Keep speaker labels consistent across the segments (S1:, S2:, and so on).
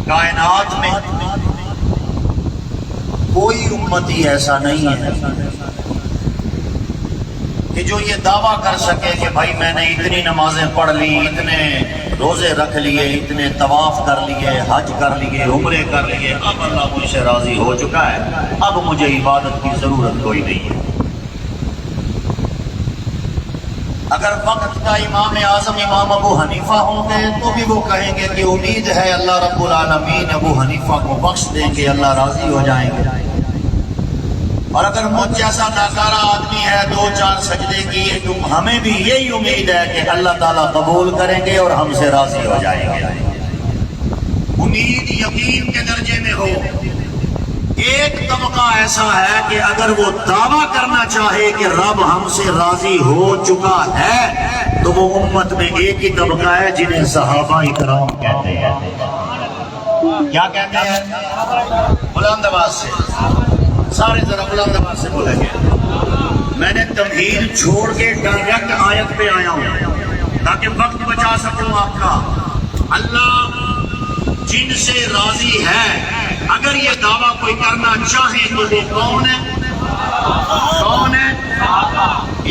S1: کائنات میں کوئی امتی ایسا نہیں ہے کہ جو یہ دعویٰ کر سکے کہ بھائی میں نے اتنی نمازیں پڑھ لی، اتنے روزے رکھ لیے، اتنے طواف کر لیے، حج کر لیے، عمرے کر لیے، اب اللہ مجھ سے راضی ہو چکا ہے، اب مجھے عبادت کی ضرورت کوئی نہیں ہے۔ اگر وقت کا امام اعظم امام ابو حنیفہ ہوں گے تو بھی وہ کہیں گے کہ امید ہے اللہ رب العالمین ابو حنیفہ کو بخش دیں گے، اللہ راضی ہو جائیں گے۔ اور اگر مجھ جیسا ناکارہ آدمی ہے، 2-4 سجدے کیے، تو ہمیں بھی یہی امید ہے کہ اللہ تعالیٰ قبول کریں گے اور ہم سے راضی ہو جائیں گے۔ امید یقین کے درجے میں ہو۔ ایک طبقہ ایسا ہے کہ اگر وہ دعویٰ کرنا چاہے کہ رب ہم سے راضی ہو چکا ہے تو وہ امت میں ایک ہی طبقہ ہے جنہیں صحابہ اکرام کہتے ہیں۔ کیا کہتے ہیں؟ بلند آواز سے سارے ذرا بلند آواز سے بولیں گے۔ میں نے تمہید چھوڑ کے ڈائریکٹ آیت پہ آیا ہوں تاکہ وقت بچا سکوں آپ کا۔ اللہ جن سے راضی ہے اگر یہ دعویٰ کوئی کرنا چاہے تو وہ کون ہے؟ کون ہے؟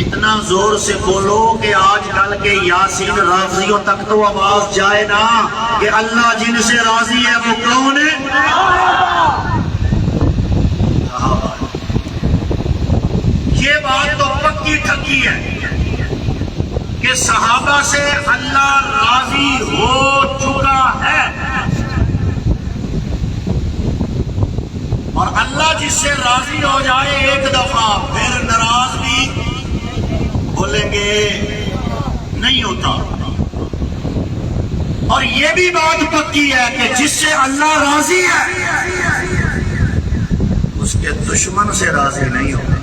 S1: اتنا زور سے بولو کہ آج کل کے یاسین رافضیوں تک تو آواز جائے نا کہ اللہ جن سے راضی ہے وہ کون ہے؟ یہ بات تو پکی ٹھکی ہے کہ صحابہ سے اللہ راضی ہو چکا ہے، اور اللہ جس سے راضی ہو جائے ایک دفعہ پھر ناراض بھی بولیں گے نہیں ہوتا۔ اور یہ بھی بات پکی ہے کہ جس سے اللہ راضی ہے اس کے دشمن سے راضی نہیں ہوگا۔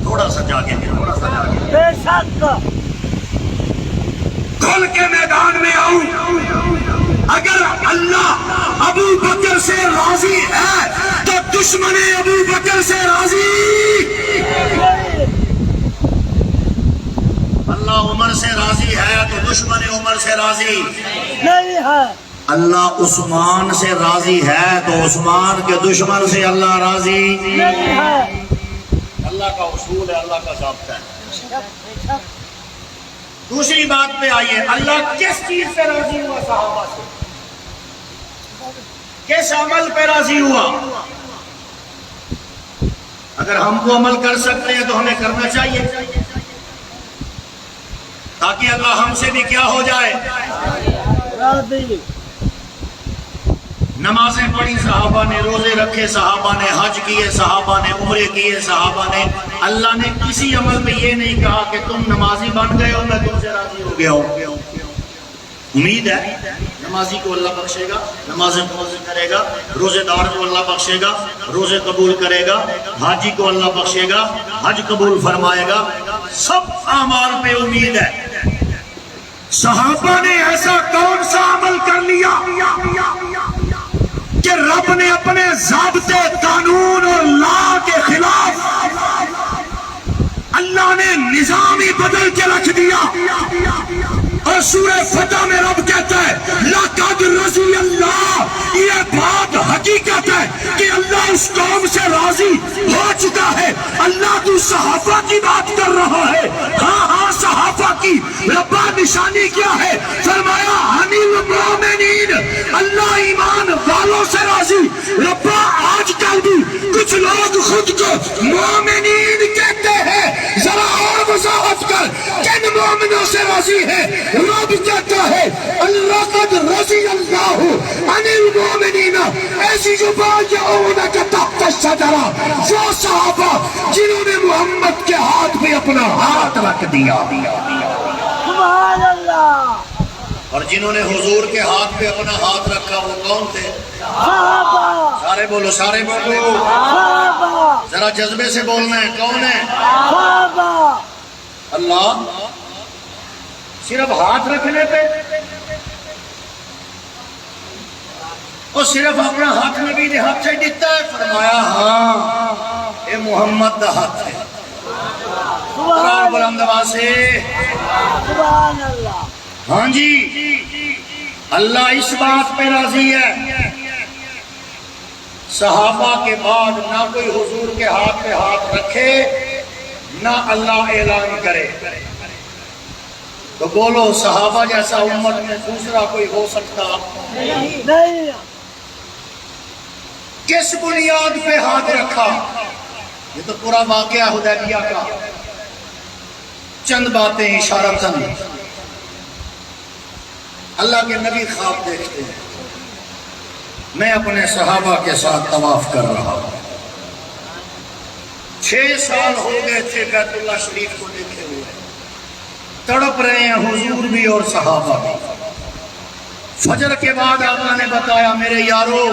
S1: تھوڑا سا جاگے، تھوڑا سا جاگے،
S2: بے شک
S1: کھل کے میدان میں آؤں۔ اگر اللہ ابو بکر سے راضی ہے تو دشمن ابو بکر سے راضی۔ اللہ عمر سے راضی ہے تو دشمن عمر سے راضی
S2: نہیں ہے۔
S1: اللہ عثمان سے راضی ہے تو عثمان کے دشمن سے اللہ راضی
S2: نہیں ہے۔
S1: اللہ کا اصول ہے، اللہ کا ضابطہ ہے۔ دوسری بات پہ آئیے، اللہ کس چیز پہ راضی ہوا؟ صحابہ سے کس عمل پہ راضی ہوا؟ اگر ہم وہ عمل کر سکتے ہیں تو ہمیں کرنا چاہیے تاکہ اللہ ہم سے بھی کیا ہو جائے؟
S2: راضی۔
S1: نمازیں پڑھی صحابہ نے، روزے رکھے صحابہ نے، حج کیے صحابہ نے، عمرے کیے صحابہ نے۔ اللہ نے کسی عمل پہ یہ نہیں کہا کہ تم نمازی بن گئے ہو میں تم سے راضی ہو گیا ہوں۔ امید ہے نمازی کو اللہ بخشے گا، نمازیں قبول کرے گا، روزے دار کو اللہ بخشے گا، روزے قبول کرے گا، حاجی کو اللہ بخشے گا، حج قبول فرمائے گا، سب اعمال پہ امید ہے۔ صحابہ نے ایسا کون سا عمل کر لیا کہ رب نے اپنے ضابطے قانون اور لا کے خلاف اللہ نے نظام ہی بدل کے رکھ دیا؟ اور سورہ فتح میں رب کہتا ہے لَقَدْ رَضِيَ اللَّهُ، یہ بات حقیقت ہے کہ اللہ اس قوم سے راضی ہو چکا ہے۔ اللہ تو صحابہ کی بات کر رہا ہے، ہاں ہاں صحابہ کی۔ ربا نشانی کیا ہے؟ فرمایا عَنِ الْمُؤْمِنِينَ، اللہ ایمان والوں سے راضی۔ ربا آج کل بھی کچھ لوگ خود کو مومنین کہتے ہیں، ذرا اور وضاحت کر کن مومنوں سے راضی ہے؟ رب کہتا ہے اللہ قد رضی اللہ عن المؤمنین ایسی جو بایعونک تحت الشجرہ، وہ صحابہ جنہوں نے محمد کے ہاتھ میں اپنا ہاتھ رکھ دیا،
S2: سبحان اللہ۔
S1: اور جنہوں نے حضور کے ہاتھ پہ اپنا ہاتھ رکھا وہ کون تھے؟
S2: صحابہ۔
S1: سارے بولو، سارے بولو،
S2: صحابہ۔
S1: ذرا جذبے سے بولنا ہے، کون ہے؟
S2: صحابہ۔
S1: اللہ صرف ہاتھ رکھنے پہ اور صرف اپنا ہاتھ نبی نے ہاتھ سے دیتا ہے؟ فرمایا ہاں اے محمد دا ہاتھ ہے۔
S2: سبحان
S1: بلند آواز سے
S2: سبحان اللہ۔
S1: ہاں جی، اللہ اس بات پہ راضی ہے صحابہ کے بعد نہ کوئی حضور کے ہاتھ پہ ہاتھ رکھے نہ اللہ اعلان کرے. تو بولو صحابہ جیسا امت میں دوسرا کوئی ہو سکتا؟
S2: نہیں.
S1: کس بنیاد پہ ہاتھ رکھا؟ یہ تو پورا واقعہ حدیبیہ کا. چند باتیں اشارتاً. اللہ کے نبی خواب دیکھتے ہیں میں اپنے صحابہ کے ساتھ طواف کر رہا ہوں. 6 سال ہو گئے تھے بیت اللہ شریف کو دیکھے ہوئے. تڑپ رہے ہیں حضور بھی اور صحابہ بھی. فجر کے بعد آقا نے بتایا میرے یارو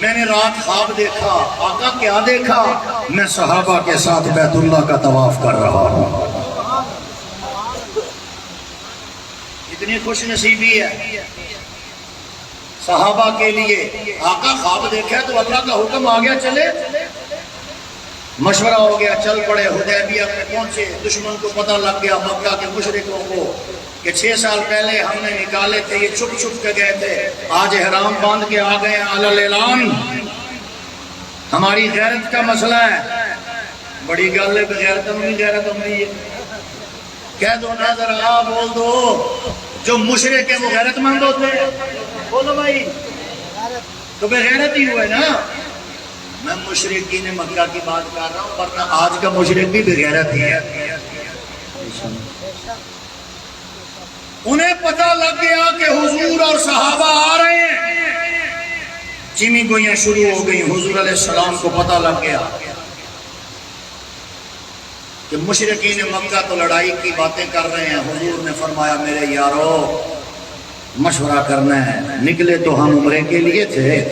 S1: میں نے رات خواب دیکھا. آقا کیا دیکھا؟ میں صحابہ کے ساتھ بیت اللہ کا طواف کر رہا ہوں. اتنی خوش نصیبی ہے صحابہ کے لیے. آقا خواب دیکھا تو اللہ کا حکم آ گیا چلے. مشورہ ہو گیا چل پڑے. حدیبیہ میں پہنچے. دشمن کو پتہ لگ گیا مکہ کے مشرکوں کو کہ 6 سال پہلے ہم نے نکالے تھے یہ چھپ چھپ کے گئے تھے. آج احرام باندھ کے آ گئے علی الاعلان. ہماری غیرت کا مسئلہ ہے. بڑی گل ہے بغیرت نہیں غیرت نہیں ہے. کہہ دو نا ذرا بول دو جو مشرک ہے وہ غیرت مند ہوتے ہیں. بولو بھائی تو بغیرت ہی ہوئے نا. میں مشرکین مکہ کی بات کر رہا ہوں ورنہ آج کا مشرک بھی بغیرت ہی ہے. انہیں پتہ لگ گیا کہ حضور اور صحابہ آ رہے ہیں. چیمی گوئیاں شروع ہو گئی. حضور علیہ السلام کو پتہ لگ گیا کہ مشرکین مکہ تو لڑائی کی باتیں کر رہے ہیں. حضور نے فرمایا میرے یارو مشورہ کرنا ہے. نکلے تو ہم عمرے کے لیے تھے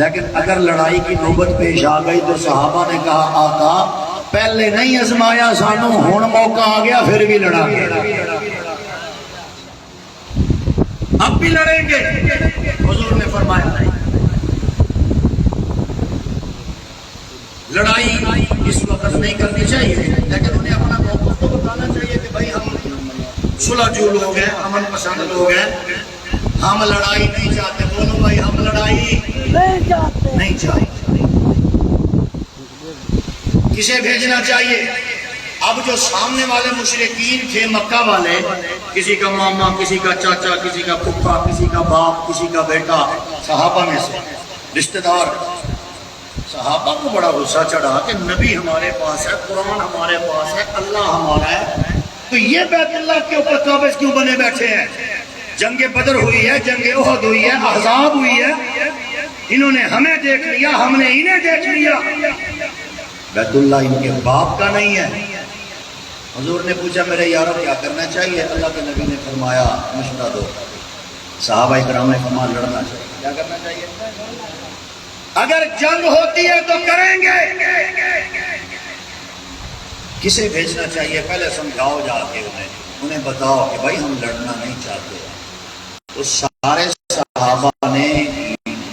S1: لیکن اگر لڑائی کی نوبت پیش آ گئی تو صحابہ نے کہا آقا پہلے نہیں آزمایا سانو ہن موقع آ گیا پھر بھی لڑا گے. اب بھی لڑیں گے. حضور نے فرمایا نہیں. لڑائی اس وقت نہیں کرنی چاہیے لیکن انہیں اپنا موقف تو بتانا چاہیے کہ بھائی ہم صلح جو لوگ ہیں امن پسند لوگ ہیں ہم لڑائی نہیں چاہتے. بولو بھائی ہم لڑائی نہیں چاہتے. کسے بھیجنا چاہیے؟ اب جو سامنے والے مشرکین تھے مکہ والے کسی کا ماما کسی کا چاچا کسی کا پھپھا کسی کا باپ کسی کا بیٹا صحابہ میں سے رشتہ دار. صحابہ کو بڑا غصہ چڑھا کہ نبی ہمارے پاس ہے قرآن ہمارے پاس ہے اللہ ہمارا ہے تو یہ بیت اللہ کے اوپر قابض کیوں بنے بیٹھے ہیں؟ جنگ بدر ہوئی ہے جنگ احد ہوئی ہے احزاب ہوئی ہے. انہوں نے ہمیں دیکھ لیا ہم نے انہیں دیکھ لیا. بیت اللہ ان کے باپ کا نہیں ہے. حضور نے پوچھا میرے یارو کیا کرنا چاہیے؟ اللہ کے نبی نے فرمایا مشورہ دو. صحابہ کرام نے فرمایا لڑنا چاہیے. کیا کرنا چاہیے؟ اگر جنگ ہوتی ہے تو کریں گے. کسے بھیجنا چاہیے؟ پہلے سمجھاؤ جا کے انہیں بتاؤ کہ بھائی ہم لڑنا نہیں چاہتے. اس سارے صحابہ نے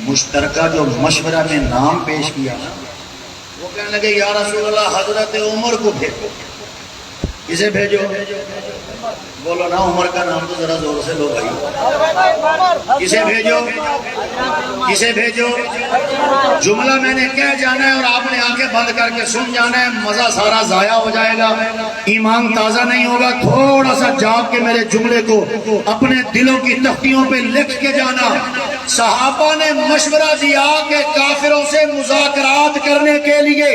S1: مشترکہ جو مشورہ میں نام پیش کیا نا وہ کہنے لگے یا رسول اللہ حضرت عمر کو بھیجو. کسے بھیجو؟ بولو نا عمر کا نام تو ذرا زور سے لو بھائی. کسے بھیجو؟ کسے بھیجو؟ جملہ میں نے کہہ جانا ہے اور آپ نے آنکھیں بند کر کے سن جانا ہے. مزہ سارا ضائع ہو جائے گا ایمان تازہ نہیں ہوگا. تھوڑا سا جاگ کے میرے جملے کو اپنے دلوں کی تختیوں پہ لکھ کے جانا. صحابہ نے مشورہ دیا کہ کافروں سے مذاکرات کرنے کے لیے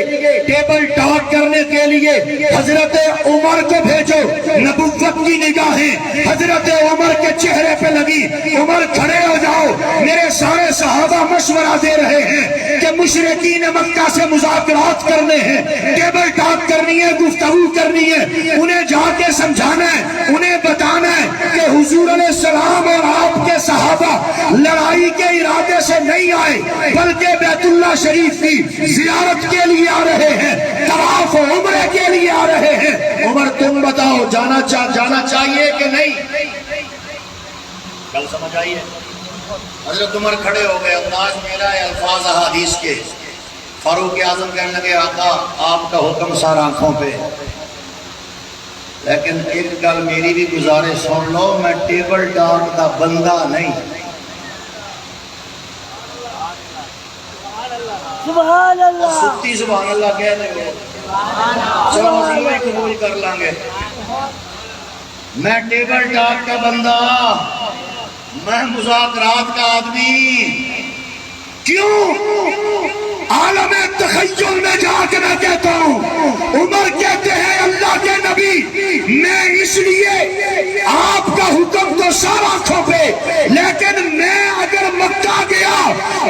S1: ٹیبل ٹاک کرنے کے لیے حضرت عمر کو بھیجو. نبوت کی نگاہیں حضرت عمر کے چہرے پہ لگی. عمر کھڑے ہو جاؤ. میرے سارے صحابہ مشورہ دے رہے ہیں کہ مشرکین مکہ سے مذاکرات کرنے ہیں ٹیبل ٹاک کرنی ہے گفتگو کرنی ہے. انہیں جا کے سمجھانا ہے انہیں بتانا ہے کہ حضور علیہ السلام اور آپ کے صحابہ لڑائی کے ارادے سے نہیں آئے بلکہ بیت اللہ شریف کی زیارت کے لیے آ رہے ہیں طواف و عمرے کے لیے آ رہے ہیں. عمر تم بتاؤ جانا چاہیے کہ نہیں؟ کل سمجھ آئیے. حضرت عمر کھڑے ہو گئے. انداز میرا ہے الفاظ احادیث کے. فاروق اعظم کہنے لگے آقا آپ کا حکم سارا آنکھوں پہ لیکن ایک گل میری بھی گزارش سن لو، میں ٹیبل ٹاک دا بندہ نہیں۔
S2: سبحان اللہ،
S1: ستی سبحان اللہ کہہ رہے ہو، چلو ہم یہ قبول کر لیں گے۔ میں ٹیبل ٹاک کا بندہ، میں مذاکرات کا آدمی۔ کیوں؟ عالم تخیل میں جا کے میں کہتا ہوں، عمر کہتے ہیں اللہ کے نبی میں اس لیے آپ کا حکم تو سارا کھوپے، لیکن میں اگر مکہ گیا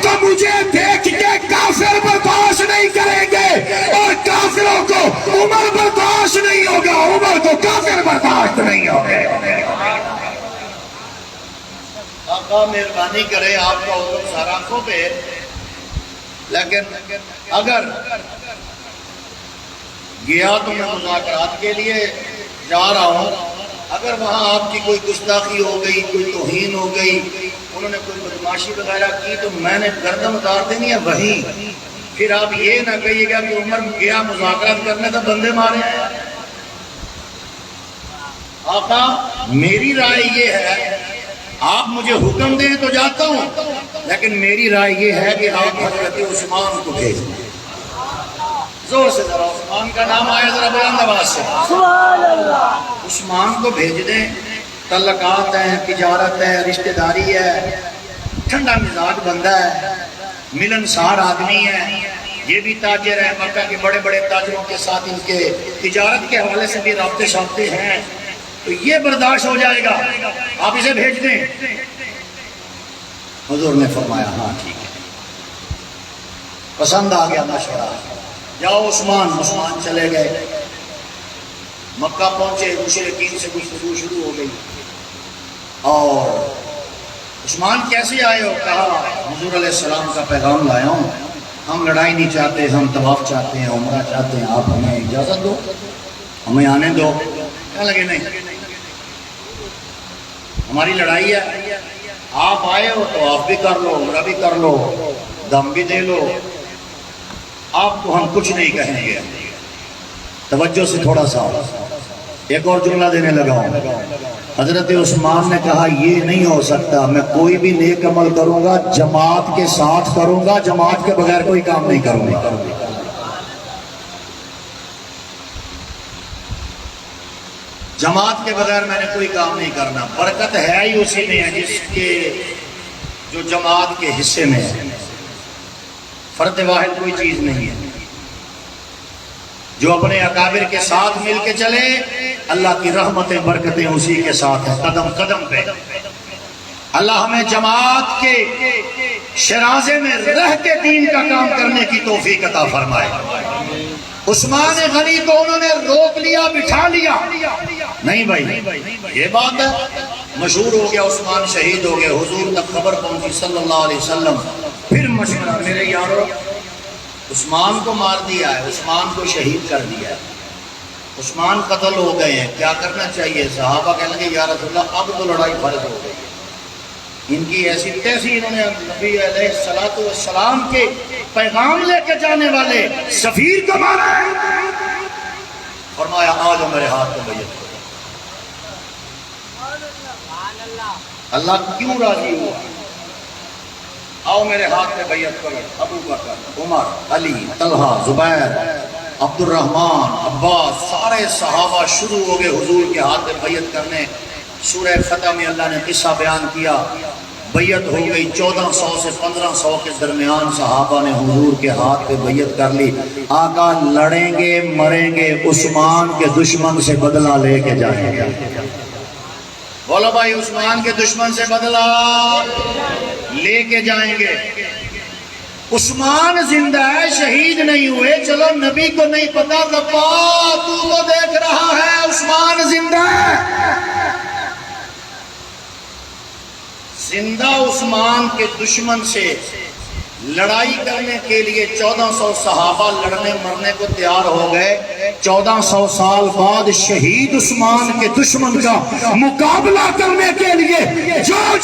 S1: تو مجھے دیکھ کے کافر برداشت نہیں کریں گے، اور کافروں کو عمر برداشت نہیں ہوگا، عمر کو کافر برداشت نہیں ہوگا۔ آقا مہربانی کرے آپ کا حکم سارا کھوپے، لیکن اگر گیا تو میں مذاکرات کے لیے جا رہا ہوں، اگر وہاں آپ کی کوئی گستاخی ہو گئی، کوئی توہین ہو گئی، انہوں نے کوئی بدماشی وغیرہ کی تو میں نے گردن اتار دینی ہے وہیں۔ پھر آپ یہ نہ کہیے گا کہ عمر گیا مذاکرات کرنے تو بندے مارے ہیں۔ آقا میری رائے یہ ہے، آپ مجھے حکم دیں تو جاتا ہوں، لیکن میری رائے یہ ہے کہ آپ حضرت عثمان کو بھیج دیں۔ زور سے ذرا عثمان کا نام آیا ذرا بلند آواز سے۔
S2: سبحان اللہ،
S1: عثمان کو بھیج دیں، تعلقات ہیں، تجارت ہے، رشتہ داری ہے، ٹھنڈا مزاج بندہ ہے، ملنسار آدمی ہے، یہ بھی تاجر ہے، مکہ کے بڑے بڑے تاجروں کے ساتھ ان کے تجارت کے حوالے سے بھی رابطے شابطے ہیں، تو یہ برداشت ہو جائے گا، آپ اسے بھیج دیں۔ حضور نے فرمایا ہاں ٹھیک ہے، پسند آ گیا مشورہ، جاؤ عثمان۔ عثمان چلے گئے، مکہ پہنچے، مشرکین سے گفتگو شروع ہو گئی۔ اور عثمان کیسے آئے ہو؟ کہا حضور علیہ السلام کا پیغام لایا ہوں، ہم لڑائی نہیں چاہتے، ہم طواف چاہتے ہیں، عمرہ چاہتے ہیں، آپ ہمیں اجازت دو، ہمیں آنے دو۔ کہنے لگے نہیں، ہماری لڑائی ہے، آپ آئے ہو تو آپ بھی کر لو، عمرہ بھی کر لو، دم بھی دے لو، آپ کو ہم کچھ نہیں کہیں گے۔ توجہ سے تھوڑا سا ایک اور جملہ دینے لگا ہوں۔ حضرت عثمان نے کہا یہ نہیں ہو سکتا، میں کوئی بھی نیک عمل کروں گا جماعت کے ساتھ کروں گا، جماعت کے بغیر کوئی کام نہیں کروں گا۔ جماعت کے بغیر میں نے کوئی کام نہیں کرنا۔ برکت ہے ہی اسی میں ہے جس کے جو جماعت کے حصے میں ہے، فرد واحد کوئی چیز نہیں ہے۔ جو اپنے اکابر کے ساتھ مل کے چلے، اللہ کی رحمتیں برکتیں اسی کے ساتھ ہیں، قدم قدم پہ۔ اللہ ہمیں جماعت کے شرازے میں رہ کے دین کا کام کرنے کی توفیق عطا فرمائے۔ عثمان غنی کو انہوں نے روک لیا، بٹھا لیا، نہیں بھائی یہ بات ہے، مشہور ہو گیا، عثمان شہید ہو گئے، حضور تک خبر پہنچی صلی اللہ علیہ وسلم۔ پھر مشورہ، میرے یارو عثمان کو مار دیا ہے، عثمان کو شہید کر دیا ہے، عثمان قتل ہو گئے ہیں، کیا کرنا چاہیے؟ صحابہ کہنے لگے یا رسول اللہ اب تو لڑائی فرض ہو گئی۔ ان کی ایسی تیسی، انہوں نے نبی علیہ السلام کے پیغام لے کے جانے والے سفیر کو مارا ہے۔ فرمایا آ جاؤ میرے ہاتھ کو بیعت کرو۔ اللہ کیوں راضی ہوا؟ آؤ میرے ہاتھ میں بیعت کرو۔ ابو بکر، عمر، علی، طلحہ، زبیر، عبد الرحمن، عباس، سارے صحابہ شروع ہو گئے حضور کے ہاتھ میں بیعت کرنے۔ سورہ فتح میں اللہ نے قصہ بیان کیا، بیعت ہو گئی، 1400 سے 1500 کے درمیان صحابہ نے حضور کے ہاتھ پہ بیعت کر لی۔ آقا لڑیں گے مریں گے، عثمان کے دشمن سے بدلہ لے کے جائیں گے۔ بولو بھائی، عثمان کے دشمن سے بدلہ لے کے جائیں گے۔ عثمان زندہ ہے، شہید نہیں ہوئے، چلو نبی کو نہیں پتا، ربا تو دیکھ رہا ہے عثمان زندہ ہے۔ زندہ عثمان کے دشمن سے لڑائی کرنے کے لیے 1400 صحابہ لڑنے مرنے کو تیار ہو گئے. 1400 سال بعد شہید عثمان کے دشمن کا مقابلہ کرنے کے لیے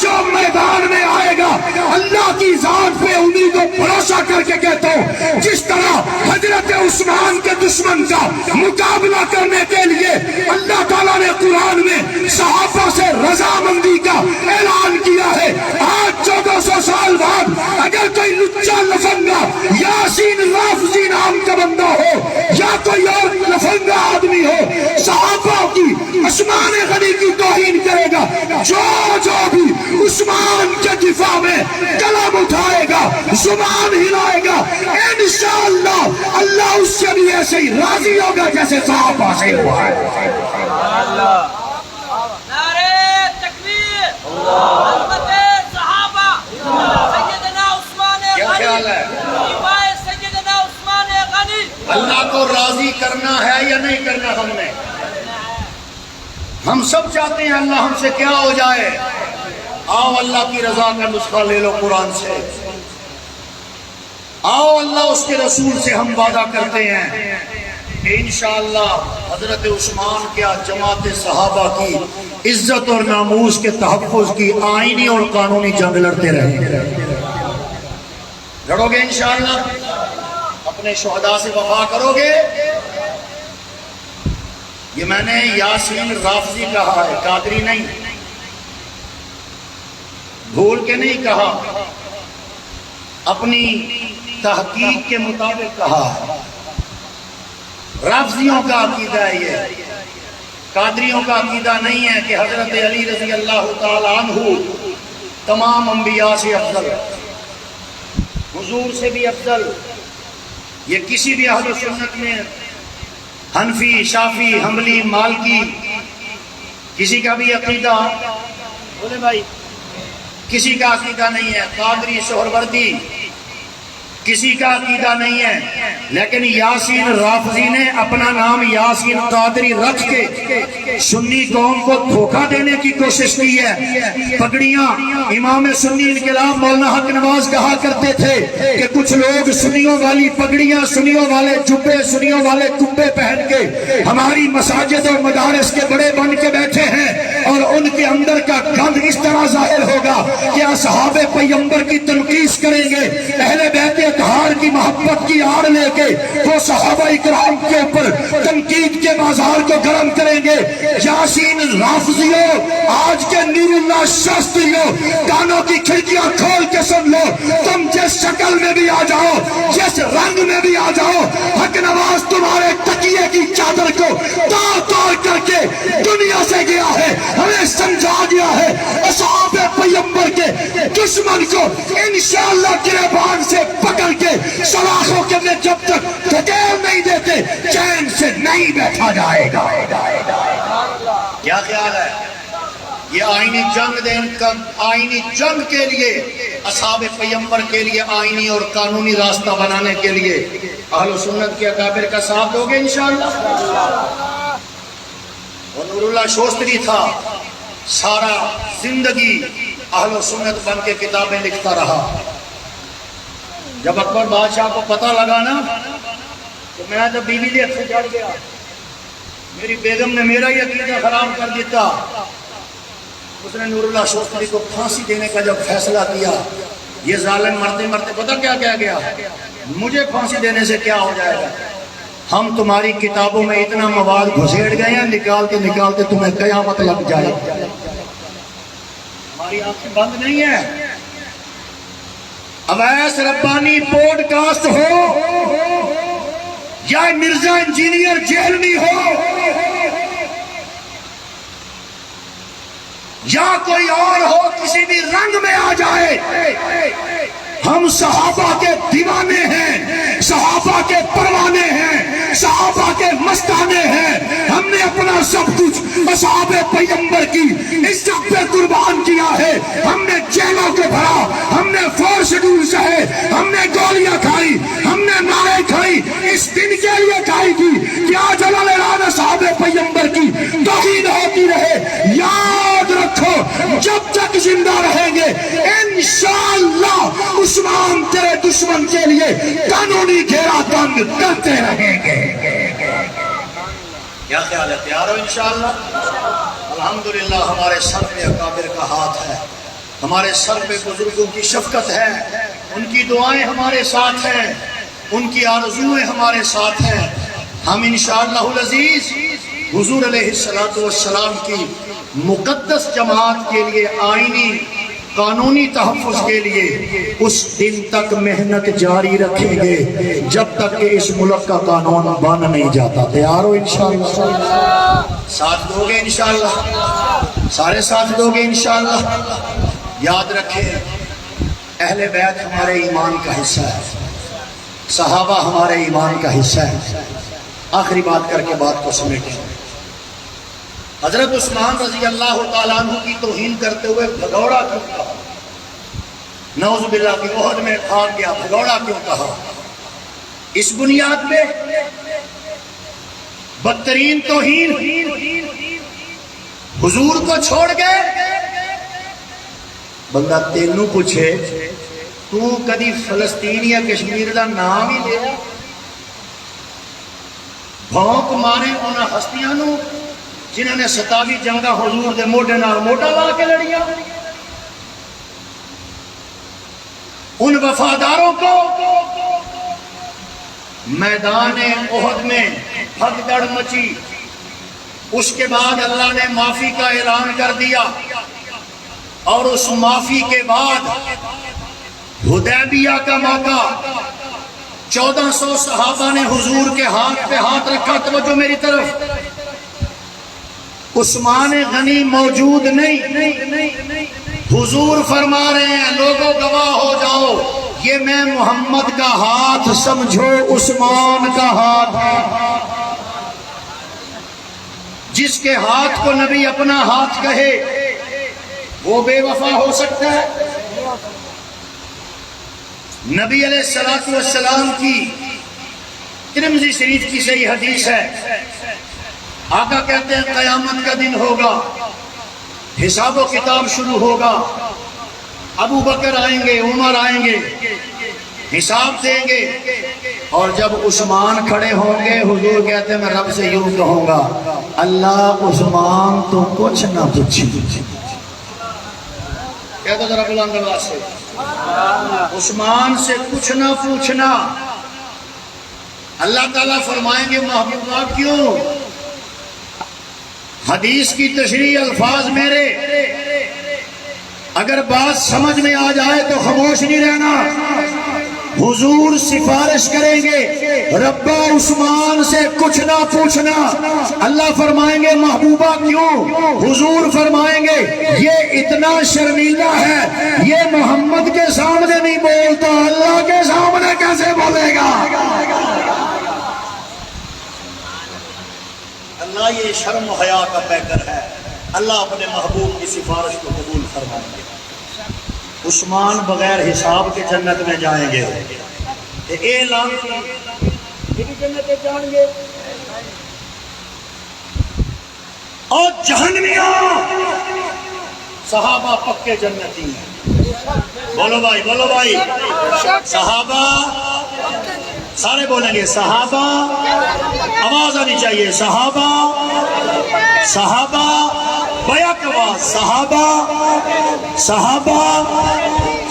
S1: جو میدان میں آئے گا اللہ کی ذات پہ امید و بھروسہ کر کے کہتا ہوں جس طرح حضرت عثمان کے دشمن کا مقابلہ کرنے کے لیے اللہ تعالیٰ نے قرآن میں صحابہ سے رضامندی کا اعلان کیا ہے. آج 1400 سال بعد اگر کوئی لچا لفنگا یاسین رافضی نام کا بندہ ہو یا کوئی اور لفنگا آدمی ہو صحابہ کی عثمان غنی کی توہین کرے گا, جو بھی عثمان کے دفاع میں قلم اٹھائے گا زبان ہلائے گا انشاءاللہ اللہ اس سے بھی ایسے ہی راضی ہوگا جیسے صحابہ سے ہوا ہے.
S3: نعرہ تکبیر عظمت صحابہ سیدنا عثمان
S1: کیا خیال ہے؟
S3: غنی سیدنا عثمان غنی.
S1: اللہ کو راضی کرنا ہے یا نہیں کرنا؟ ہم سب چاہتے ہیں اللہ ہم سے کیا ہو جائے. آؤ اللہ کی رضا کا نسخہ لے لو قرآن سے. آؤ اللہ اس کے رسول سے ہم وعدہ کرتے ہیں کہ انشاءاللہ حضرت عثمان کیا جماعت صحابہ کی عزت اور ناموس کے تحفظ کی آئینی اور قانونی جنگ لڑتے رہیں گے. لڑو گے انشاءاللہ؟ اپنے شہداء سے وفا کرو گے؟ یہ میں نے یاسین رافضی کہا ہے, قادری نہیں, بھول کے نہیں کہا, اپنی تحقیق کے مطابق کہا ہے. رافضیوں کا عقیدہ ہے یہ, قادریوں کا عقیدہ نہیں ہے کہ حضرت علی رضی اللہ تعالی عنہ تمام انبیاء سے افضل, حضور سے بھی افضل. یہ کسی بھی اہل سنت میں حنفی, شافی, حنبلی, مالکی کسی کا بھی عقیدہ بولے بھائی کسی کا عقیدہ نہیں ہے. قادری, سہروردی کسی کا عقیدہ نہیں ہے. لیکن یاسین رافضی نے اپنا نام یاسین قادری رکھ کے سنی قوم کو دھوکہ دینے کی کوشش کی ہے. پگڑیاں امام سنی انقلاب مولانا حق نواز کہا کرتے تھے کہ کچھ لوگ سنیوں والی پگڑیاں, سنیوں والے جبے, سنیوں والے کبے پہن کے ہماری مساجد اور مدارس کے بڑے بن کے بیٹھے ہیں اور ان کے اندر کا گند اس طرح ظاہر ہوگا کہ اصحاب پیغمبر کی تنقید کریں گے, اہل بیت اطہار کی محبت کی آڑ لے کے وہ صحابہ اکرام کے اوپر تنقید کے بازار کو گرم کریں گے. یاسین رافضیوں, آج کے نور اللہ شاستریوں, کانوں کی کھڑکیاں کھول کے سن لو, تم جس شکل میں بھی آ جاؤ, جس رنگ میں بھی آ جاؤ, حق نواز تمہارے تکیے کی چادر کو توڑ توڑ کر کے دنیا سے گیا ہے, ہمیں سمجھا گیا ہے. اصحاب پیغمبر کے دشمن کو انشاءاللہ گریبان سے پکڑ کے سلاخوں کے میں جب تک دھکیل نہیں دیتے چین سے نہیں بیٹھا جائے گا. کیا خیال ہے؟ یہ آئینی جنگ دیں, آئینی جنگ کے لیے, اصحاب پیغمبر کے لیے آئینی اور قانونی راستہ بنانے کے لیے اہل سنت کے اکابر کا ساتھ دو گے انشاءاللہ. اور نور اللہ شوستری تھا, سارا زندگی اہل سنت بن کے کتابیں لکھتا رہا. جب اکبر بادشاہ کو پتہ لگا نا تو میں تو بیوی دے سے چڑھ گیا, میری بیگم نے میرا ہی عقیدہ خراب کر دیتا. اس نے نور اللہ شوستری کو پھانسی دینے کا جب فیصلہ کیا, یہ ظالم مرتے مرتے پتہ کیا کہہ گیا, مجھے پھانسی دینے سے کیا ہو جائے گا, ہم تمہاری کتابوں میں اتنا مواد گھسیڑ گئے ہیں, نکالتے نکالتے تمہیں قیامت لگ جائے. ہماری آنکھیں بند نہیں ہیں. اویس ربانی پوڈ کاسٹ ہو یا مرزا انجینئر جیلنی ہو یا کوئی اور ہو, کسی بھی رنگ میں آ جائے, ہم صحابہ کے دیوانے ہیں, صحابہ کے پروانے ہیں, صحابہ کے مستانے ہیں. ہم نے اپنا سب کچھ اصحاب پیغمبر کی عزت پہ قربان کیا ہے. ہم نے جیلوں کو بھرا, ہم نے 4 شیڈول سہے, ہم نے گولیاں کھائی, ہم نے نعرے کھائی, اس دن کے لیے کھائی تھی کہ آج اللہ اصحاب پیغمبر کی توہین ہوتی رہے. یاد رکھو جب تک زندہ رہیں گے انشاءاللہ عثمان
S4: تیرے دشمن کے لیے قانونی گھیرا بند کرتے رہیں گے۔
S1: کیا خیال ہے؟ تیار ہو انشاءاللہ؟ الحمدللہ ہمارے سر پہ اکابر کا ہاتھ ہے، ہمارے سر پہ بزرگوں کی شفقت ہے، ان کی دعائیں ہمارے ساتھ ہیں، ان کی آرزویں ہمارے ساتھ ہیں۔ ہم انشاءاللہ العزیز حضور علیہ السلام کی مقدس جماعت کے لیے آئینی قانونی تحفظ کے لیے اس دن تک محنت جاری رکھیں گے جب تک کہ اس ملک کا قانون بن نہیں جاتا۔ تیار ہو انشاءاللہ؟ ساتھ دو گے انشاءاللہ؟ سارے ساتھ دو گے انشاءاللہ؟ یاد رکھیں اہل بیت ہمارے ایمان کا حصہ ہے، صحابہ ہمارے ایمان کا حصہ ہے۔ آخری بات کر کے بات کو سمیٹیں۔ حضرت عثمان رضی اللہ تعالیٰ عنہ کی توہین کرتے ہوئے بھگوڑا کیوں کہا؟ نعوذ باللہ کی عہد میں کھان گیا، بھگوڑا کیوں کہا؟ اس بنیاد پہ بدترین توہین حضور کو چھوڑ گئے۔ بندہ تینوں پوچھے تو کدی فلسطین یا کشمیر کا نام ہی لیا؟ بھونک مارے ان ہستیاں نو جنہوں نے 27 جنگاں حضور دے موڈے نال موڈا لا کے لڑیاں، ان وفاداروں کو میدان احد میں بھگدڑ مچی، اس کے بعد اللہ نے معافی کا اعلان کر دیا، اور اس معافی کے بعد حدیبیہ کا موقع 1400 صحابہ نے حضور کے ہاتھ پہ ہاتھ رکھا۔ توجہ میری طرف، عثمان غنی موجود نہیں، حضور فرما رہے ہیں لوگوں گواہ ہو جاؤ یہ میں محمد کا ہاتھ سمجھو عثمان کا ہاتھ ہے۔ جس کے ہاتھ کو نبی اپنا ہاتھ کہے وہ بے وفا ہو سکتا ہے؟ نبی علیہ السلام کی ترمذی شریف کی صحیح حدیث ہے، آقا کہتے ہیں قیامت کا دن ہوگا، حساب و کتاب شروع ہوگا، ابو بکر آئیں گے، عمر آئیں گے، حساب دیں گے، اور جب عثمان کھڑے ہوں گے حضور کہتے ہیں میں رب سے یوں کہوں گا اللہ عثمان تو کچھ نہ پوچھی۔ کہتا ذرا بلند آواز سے، عثمان سے کچھ نہ پوچھنا۔ اللہ تعالیٰ فرمائیں گے محبوبہ کیوں؟ حدیث کی تشریح الفاظ میرے، اگر بات سمجھ میں آ جائے تو خاموش نہیں رہنا۔ حضور سفارش کریں گے ربا عثمان سے کچھ نہ پوچھنا۔ اللہ فرمائیں گے محبوبہ کیوں؟ حضور فرمائیں گے یہ اتنا شرمیلا ہے، یہ محمد کے سامنے نہیں بولتا، اللہ کے سامنے کیسے بولے گا؟ اللہ یہ شرم و حیا کا پیکر ہے، اللہ اپنے محبوب کی سفارش کو قبول فرمائیں گے۔ عثمان بغیر حساب کے جنت میں جائیں گے، اعلان یہ بھی جنت میں جائیں گے، اور جہنمیاں صحابہ پکے جنتی ہیں۔ بولو بھائی، بولو بھائی، صحابہ سارے بولیں گے صحابہ، آواز آنی چاہیے، صحابہ، صحابہ بیک آواز، صحابہ، صحابہ،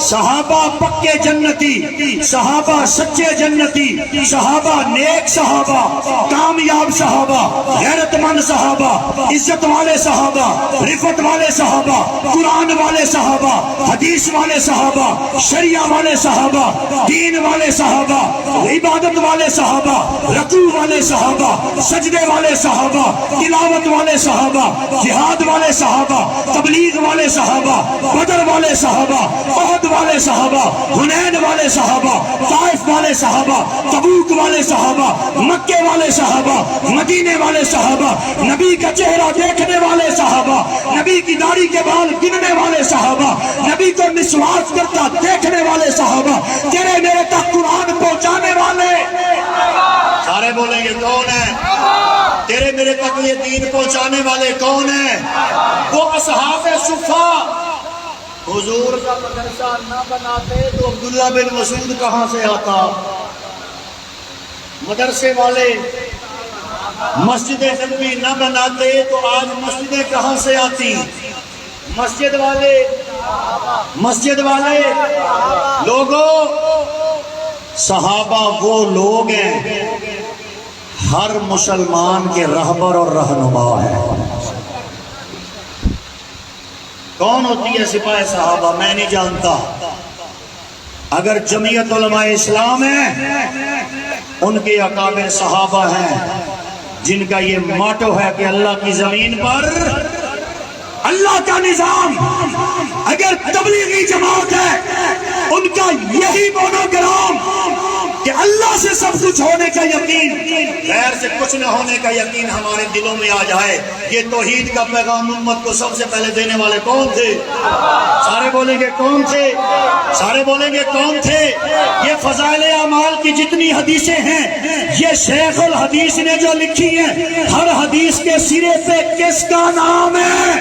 S1: صحابہ پکے جنتی، صحابہ سچے جنتی، صحابہ نیک صحابہ، کامیاب صحابہ، غیرت مند صحابہ، عزت والے صحابہ، رفت والے صحابہ، قرآن والے صحابہ، حدیث والے صحابہ، شریعہ والے صحابہ، دین والے صحابہ، عبادت والے صحابہ، رکوع والے صحابہ، سجدے والے صحابہ، تلاوت والے صحابہ، جہاد والے صحابہ، تبلیغ والے صحابہ، بدر والے صحابہ، احد والے صحابہ، حنین والے صحابہ، طائف والے صحابہ، تبوک والے صحابہ، مکے والے صحابہ، مدینے والے صحابہ، نبی کا چہرہ دیکھنے والے صحابہ، نبی کی داڑھی کے بال گننے والے صحابہ، نبی کو مسواک کرتا دیکھنے والے صحابہ، تیرے میرے تک قرآن پہنچانے والے سارے بولیں گے کون ہے؟ تیرے میرے تک یہ دین پہنچانے والے کون ہیں؟ وہ اصحاب صفا حضور کا مدرسہ نہ بناتے تو عبداللہ بن مسعود کہاں سے آتا؟ مدرسے والے مسجد نبوی نہ بناتے تو آج مسجدیں کہاں سے آتی؟ مسجد والے لوگوں، صحابہ وہ لوگ ہیں ہر مسلمان کے رہبر اور رہنما ہیں۔ کون ہوتی ہے سپاہ صحابہ؟ میں نہیں جانتا۔ اگر جمعیت علماء اسلام ہے، ان کے اکابر صحابہ ہیں جن کا یہ ماٹو ہے کہ اللہ کی زمین پر اللہ کا نظام۔ اگر تبلیغی جماعت ہے، ان کا یہی مونوگرام کہ اللہ سے سب کچھ ہونے کا یقین، غیر سے کچھ نہ ہونے کا یقین ہمارے دلوں میں آ جائے۔ یہ توحید کا پیغام امت کو سب سے پہلے دینے والے کون تھے؟ سارے بولیں گے کون تھے؟ سارے بولیں گے کون تھے؟ یہ فضائل اعمال کی جتنی حدیثیں ہیں، یہ شیخ الحدیث نے جو لکھی ہیں، ہر حدیث کے سرے پہ کس کا نام ہے؟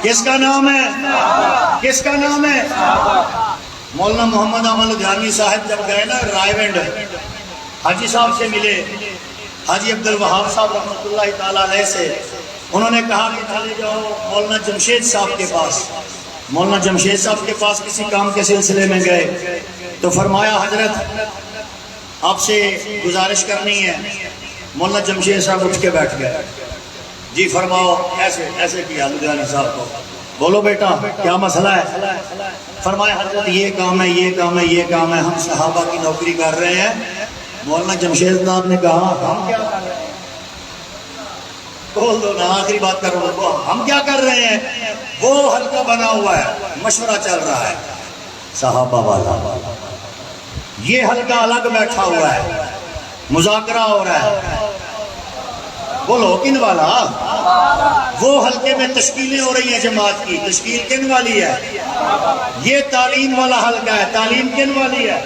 S1: کس کا نام ہے؟ کس کا نام ہے؟ مولانا محمد احمد لدھیانوی صاحب جب گئے نا رائے ونڈ، حاجی صاحب سے ملے، حاجی عبد الوہاب صاحب رحمۃ اللہ تعالیٰ علیہ سے، انہوں نے کہا کہ چلے جاؤ مولانا جمشید صاحب کے پاس۔ مولانا جمشید صاحب کے پاس کسی کام کے سلسلے میں گئے تو فرمایا حضرت آپ سے گزارش کرنی ہے۔ مولانا جمشید صاحب اٹھ کے بیٹھ گئے۔ جی فرماؤ۔ ایسے کیا لدھیانی صاحب کو، بولو بیٹا کیا مسئلہ ہے؟ فرمایا حضرت یہ کام ہے، یہ کام ہے، یہ کام ہے، ہم صحابہ کی نوکری کر رہے ہیں۔ مولانا جمشید صاحب نے کہا ہم کیا کر رہے ہیں؟ بول دو نا، آخری بات کرو، ہم کیا کر رہے ہیں؟ وہ حلقہ بنا ہوا ہے، مشورہ چل رہا ہے صحابہ والا، یہ حلقہ الگ بیٹھا ہوا ہے، مذاکرہ ہو رہا ہے۔ بولو کن والا؟ وہ حلقے میں تشکیلیں ہو رہی ہیں جماعت کی، تشکیل کن والی ہے؟ یہ تعلیم والا حلقہ ہے، تعلیم کن والی ہے؟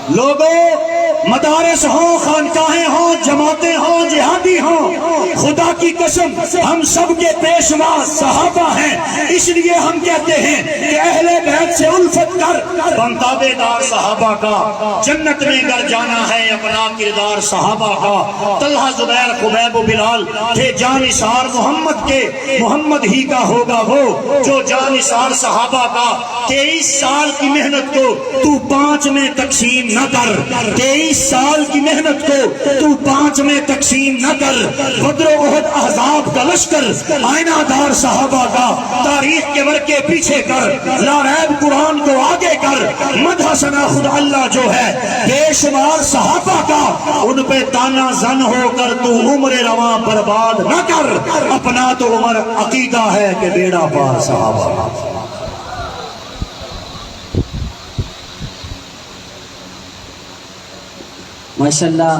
S1: لوگوں، مدارس ہوں، خانقاہیں ہوں، جماعتیں ہوں، جہادی ہوں، خدا کی قسم ہم سب کے پیشوا صحابہ ہیں۔ اس لیے ہم کہتے ہیں کہ اہل بیت سے الفت کر، بنتابے دار صحابہ کا، جنت میں گر جانا ہے اپنا کردار صحابہ کا۔ طلحہ زبیر خبیب و بلال تھے جانثار محمد کے، محمد ہی کا ہوگا وہ جو جانثار صحابہ کا۔ 23 سال کی محنت کو تو 5 میں تقسیم نہ کر، 23 سال کی محنت کو تو 5 میں تقسیم نہ کر۔ بدر و احد احزاب کا لشکر آئینہ دار صحابہ کا، تاریخ کے ورقے پیچھے کر، لا ریب قرآن کو آگے کر۔ مدح ثنا خدا اللہ جو ہے بے شمار صحابہ کا، ان پہ تانا زن ہو کر تو عمر رواں برباد نہ کر۔ اپنا تو عمر عقیدہ ہے کہ بیڑا پار صحابہ کا۔
S5: ماشاءاللہ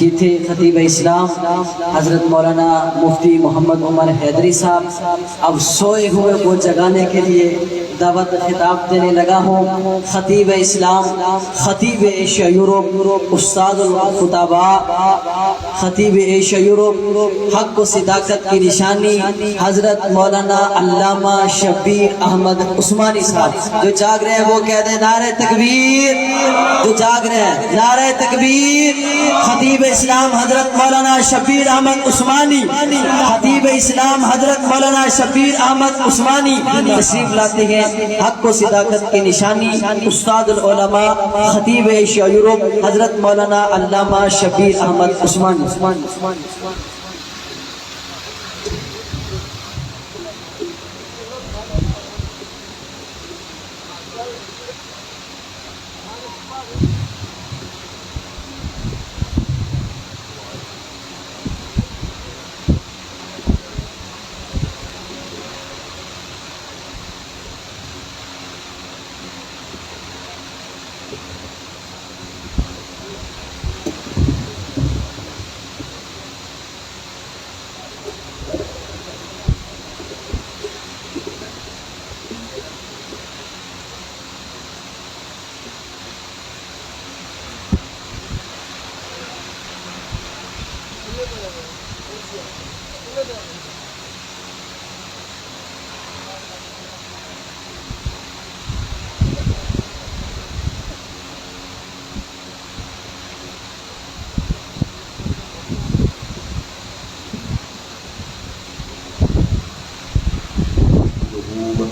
S5: یہ تھے خطیب اسلام حضرت مولانا مفتی محمد عمر حیدری صاحب۔ اب سوئے ہوئے کو جگانے کے لیے دعوت خطاب دینے لگا ہوں۔ خطیب اسلام، خطیب ایشیا یورپ، استاد الخطباء، خطیب ایشیا یورپ، حق و صداقت کی نشانی حضرت مولانا علامہ شبیر احمد عثمانی صاحب۔ جو جاگ رہے ہیں وہ کہہ دیں نعرہ تکبیر، جو جاگ رہے ہیں نعرہ تکبیر۔ خطیب اسلام حضرت مولانا شبیر احمد عثمانی، خطیب اسلام حضرت مولانا شبیر احمد عثمانی تشریف لاتے ہیں۔ حق و صداقت کی نشانی استاد العلماء خطیب ایشیا یورپ حضرت مولانا علامہ شبیر احمد عثمانی۔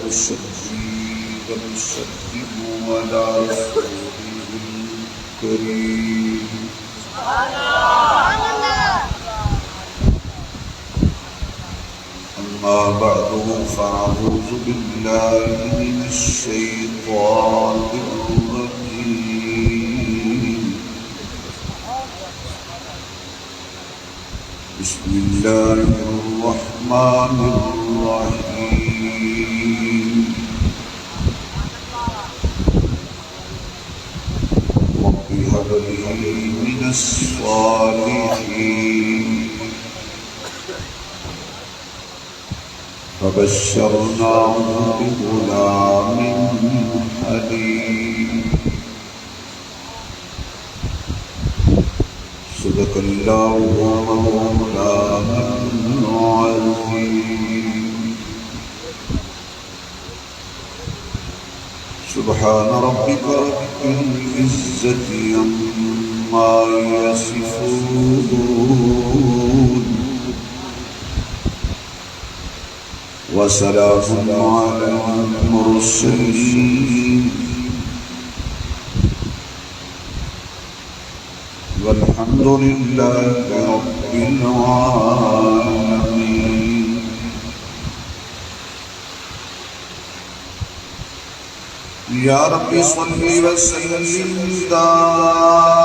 S4: ونصلي ونسلم على رسوله الكريم أما بعد فأعوذ بالله من الشيطان الرجيم بسم الله الرحمن الرحيم رب هب لي من الصالحين فبشرناه بغلام حليم صدق الله مولانا العظيم سبحان ربك رب العزة عما يصفون وسلام على المرسلين والحمد لله رب العالمين يا رب صل وسلم دائما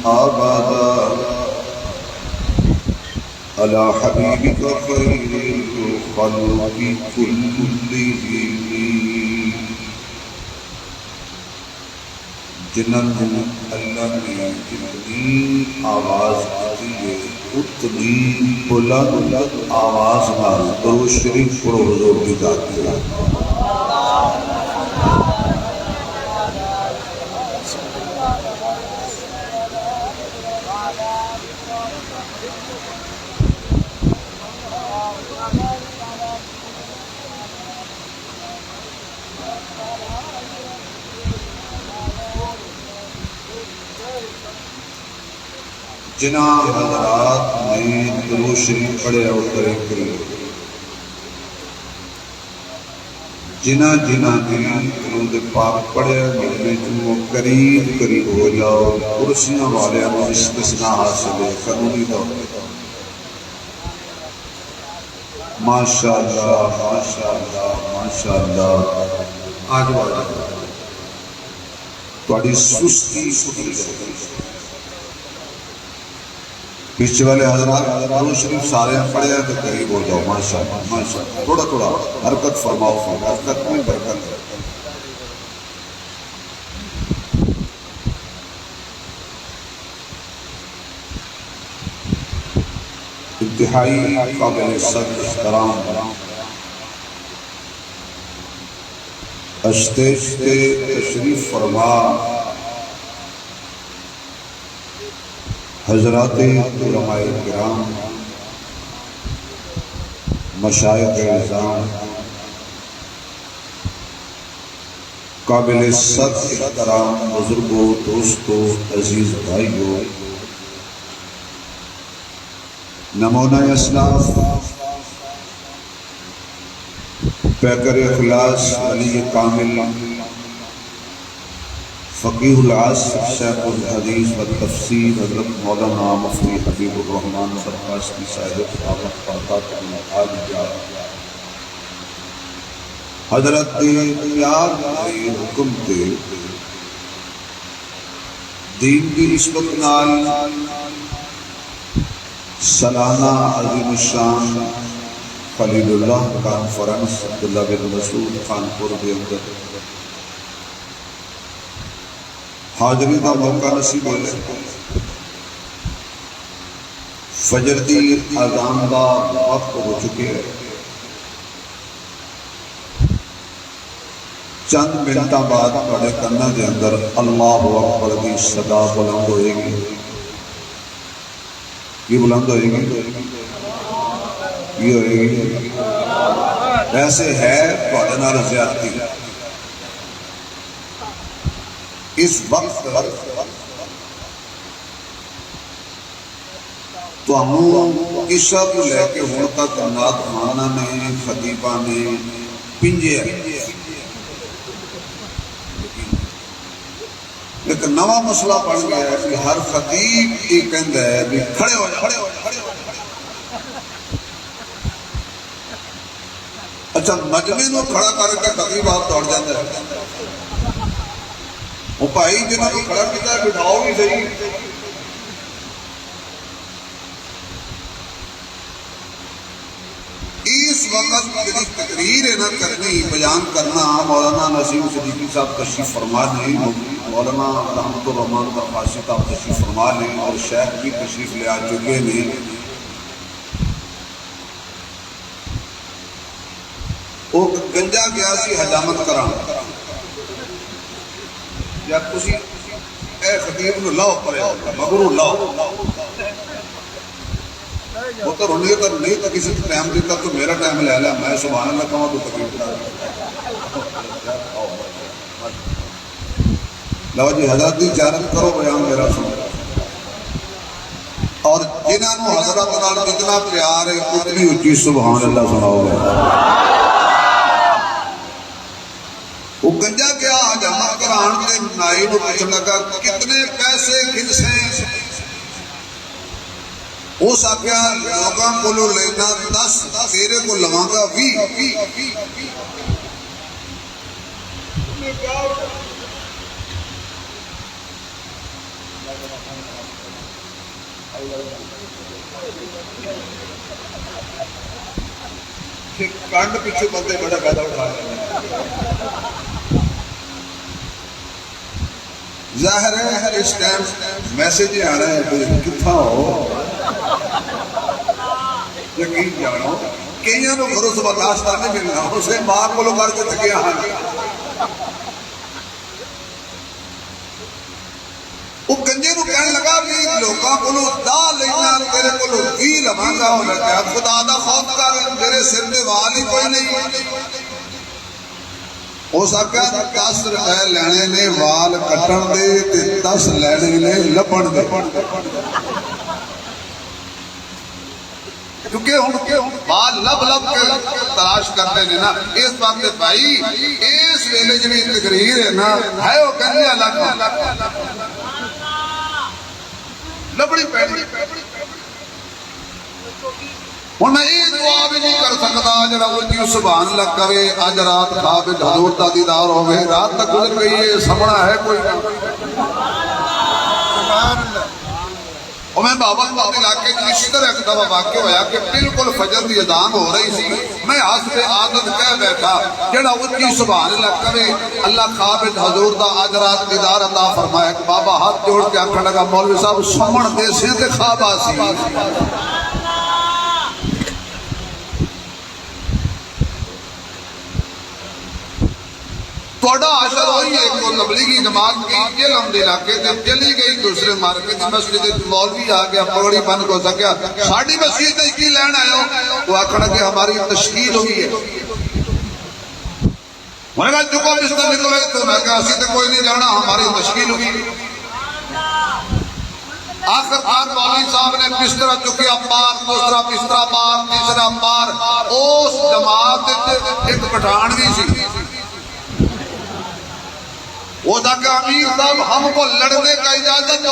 S4: أبدا على حبيبك خير الخلق كلهم جنت اللہ نے جتنی آواز دی ہے اتنی بلند آواز نال درود شریف پڑھو حضور کی ذات کی جنہ حضرات نے درود شریف پڑھے اور کرے کرے جنہ جنہ نے درود پاک پڑھے مجھے جو قریب قریب ہو جاؤ کرسیاں والے کو استثناء حاصل ہے قانونی طور پہ ماشاءاللہ ماشاءاللہ ماشاءاللہ آج والا تھوڑی سستی پیچھے والے حضرات درود شریف سارے پڑھے ہیں تو قریب ہو جاؤ ماشاءاللہ ماشاءاللہ تھوڑا تھوڑا حرکت فرماؤ حرکت میں برکت ہے انتہائی قابل صدر احترام اسٹیج پہ تشریف فرما حضرات علماء کرام مشائخ اعظام قابل صدر احترام بزرگوں دوستوں عزیز بھائیوں نمونہ اسلاف پیکر اخلاص ولی کامل فقیہ العصر شیخ الحدیث والتفسیر حضرت مولانا مفتی حبیب الرحمن سرکاشتی صاحب آمد فرقات عالیہ حضرت پیار کے حکم دے دین کی نسبت نال سالانہ عظیم الشان خلیل اللہ کانفرنس عبداللہ بن مسعود خانپور کے اندر حاضری کا موقع نصیب ہوئے فجر دی اذان دا وقت ہو چکے ہیں چند منٹا بعد بڑے کنہ دے اندر اللہ اکبر دی صدا بلند ہوئے گی یہ بلند ہوئے گی یہ ہوئے گی ویسے ہے بڑے نال زیادتی اس وقت ਤੁਹਾਨੂੰ ਕਿਸਾ ਤੋਂ ਲੈ ਕੇ ਹੁਣ ਤੱਕ ਨਾਤ ਖਾਨਾ ਨੇ ਖਤੀਬਾਂ ਨੇ ਪਿੰਜਿਆ ایک نوا مسئلہ بن گیا ہے کہ ہر خطیب یہ کہندا ہے کہ کھڑے ہو جا اچھا مجمع نو کھڑا کر کے خطیب آپ دوڑ جاتا ہے وہ بھائی جنہوں کو کھڑا کیتا ہے بٹھاؤ بھی صحیح اس وقت جدی تقریر ہے نا کرنی بیان کرنا مولانا نسیم صدیقی صاحب تشریف فرما لیں مولانا رحمت الرحمان درخواسی صاحب تشریف فرما لیں اور شیخ بھی تشریف لے آ چکے ہیں وہ گنجا گیا سی حجامت کران یا تسی اے خطیب نو لاؤ پڑے مگرو لاؤ وہ تو رونے کا نہیں تو کسی کو ٹائم دیتا تو میرا ٹائم لے لیا میں سبحان اللہ کہوں تو تکلیف لو جی حضرت دی جارت کرو بیان میرا سنو اور جنہاں نو حضرت نال جتنا پیار ہے اتنی اونچی سبحان اللہ سناؤ گے وہ گنجا گیا حجامت کران کے نائی نو پوچھنے لگا کتنے پیسے کھنسے اس آگیا لوگاں کو لینا 10 تیرے کو لگاں گا 20 کانڈ پیچھے بندے بڑا پیدا اٹھا ظاہر ہے اس ٹائم میسج آ رہا ہے کتھا ہو یقین جانو کئیاں نو گھروں سے برداشت نہیں ملنا اسے ماں کو لو کر کے تھکیا ہاں وہ گنجے نو کہنے لگا کہ لوکاں کو لو دا لینا تیرے کو لو کی لواں گا ہو لگا خدا دا خوف کر میرے سر میں وال ہی کوئی نہیں ہو سکا 10 روپے لینے نے وال کٹن دے تے 10 لینے نے لبن دے کیونکہ ہوں بال لب لب کے تلاش کرتے ہیں نا اس وقت بھائی اس ویلے جی تقریر ہے نا ہے وہ کہنے الگ لبڑی پیڑی ہوں میں یہ دعا بھی نہیں کر سکتا جڑا وہ سبحان اللہ کرے اج رات خواب حضور دا دیدار ہوگئے رات تک گزر گئی ہے سمنا ہے کوئی اور میں بابا بابا علاقے کی اسی طرح ایک دفعہ واقع ہویا کہ بالکل فجر دی اذان ہو رہی سی میں حسب عادت کہہ بیٹھا جڑا اونچی سبحان اللہ کرے اللہ خواب حضور دا اج رات دیدار عطا فرمائے کہ بابا ہاتھ جوڑ کے آکھن لگا مولوی صاحب سمن دے سے تے خواب آسی توڑا عشر ہوئی ہے کہ تبلیغی جماعت کی یہ لمدے علاقے تھے چلی گئی دوسرے مارکے تھی مسجد مولوی آ گیا پگڑی بند کو سکیا ساڑھی مسجد نے کی لین آئے ہو وہ آکھنا کہ ہماری تشکیل ہوئی ہے میں نے کہا چکو بستر نکلے تو میں کہا اسی تے کوئی نہیں جانا ہماری تشکیل ہوئی آخر خان مولوی صاحب نے بستر چکیا پار دوسرا بستر پار تیسرا پار اس جماعت ایک پٹھان بھی سی وہ تاکہ امیر صاحب ہم کو لڑنے کا اجازت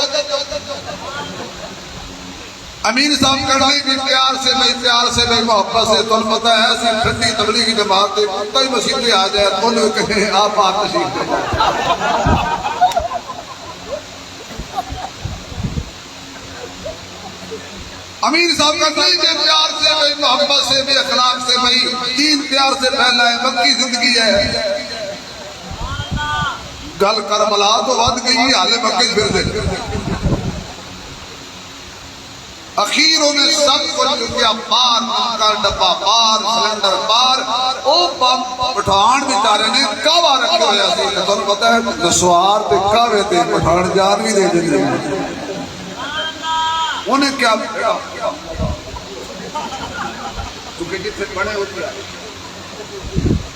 S4: امیر صاحب کرنی بھی پیار سے نہیں محبت سے تو پتہ ہے ایسی ٹھنڈی تبلیغی جماعت ہے کتا ہی مسجد میں آ جائے تو انہوں نے کہیں آپ تشریف دے امیر صاحب کرنی بھی پیار سے بھی محبت سے بھی اخلاق سے بھی دین پیار سے پھیلا ہے مکی زندگی ہے گل کربلا تو ود گئی حالے مکے پھر دے اخیر انہیں سب کچھ چکیا پار کا ڈبا پار سلنڈر پار او پٹھان بیچارے نے کعوہ رکھے ہویا سی تمہیں پتہ ہے نسوار تے کعوے تے پٹھان جان بھی دے دے انہیں کیا کیونکہ جتنے بڑے ہوتے ہیں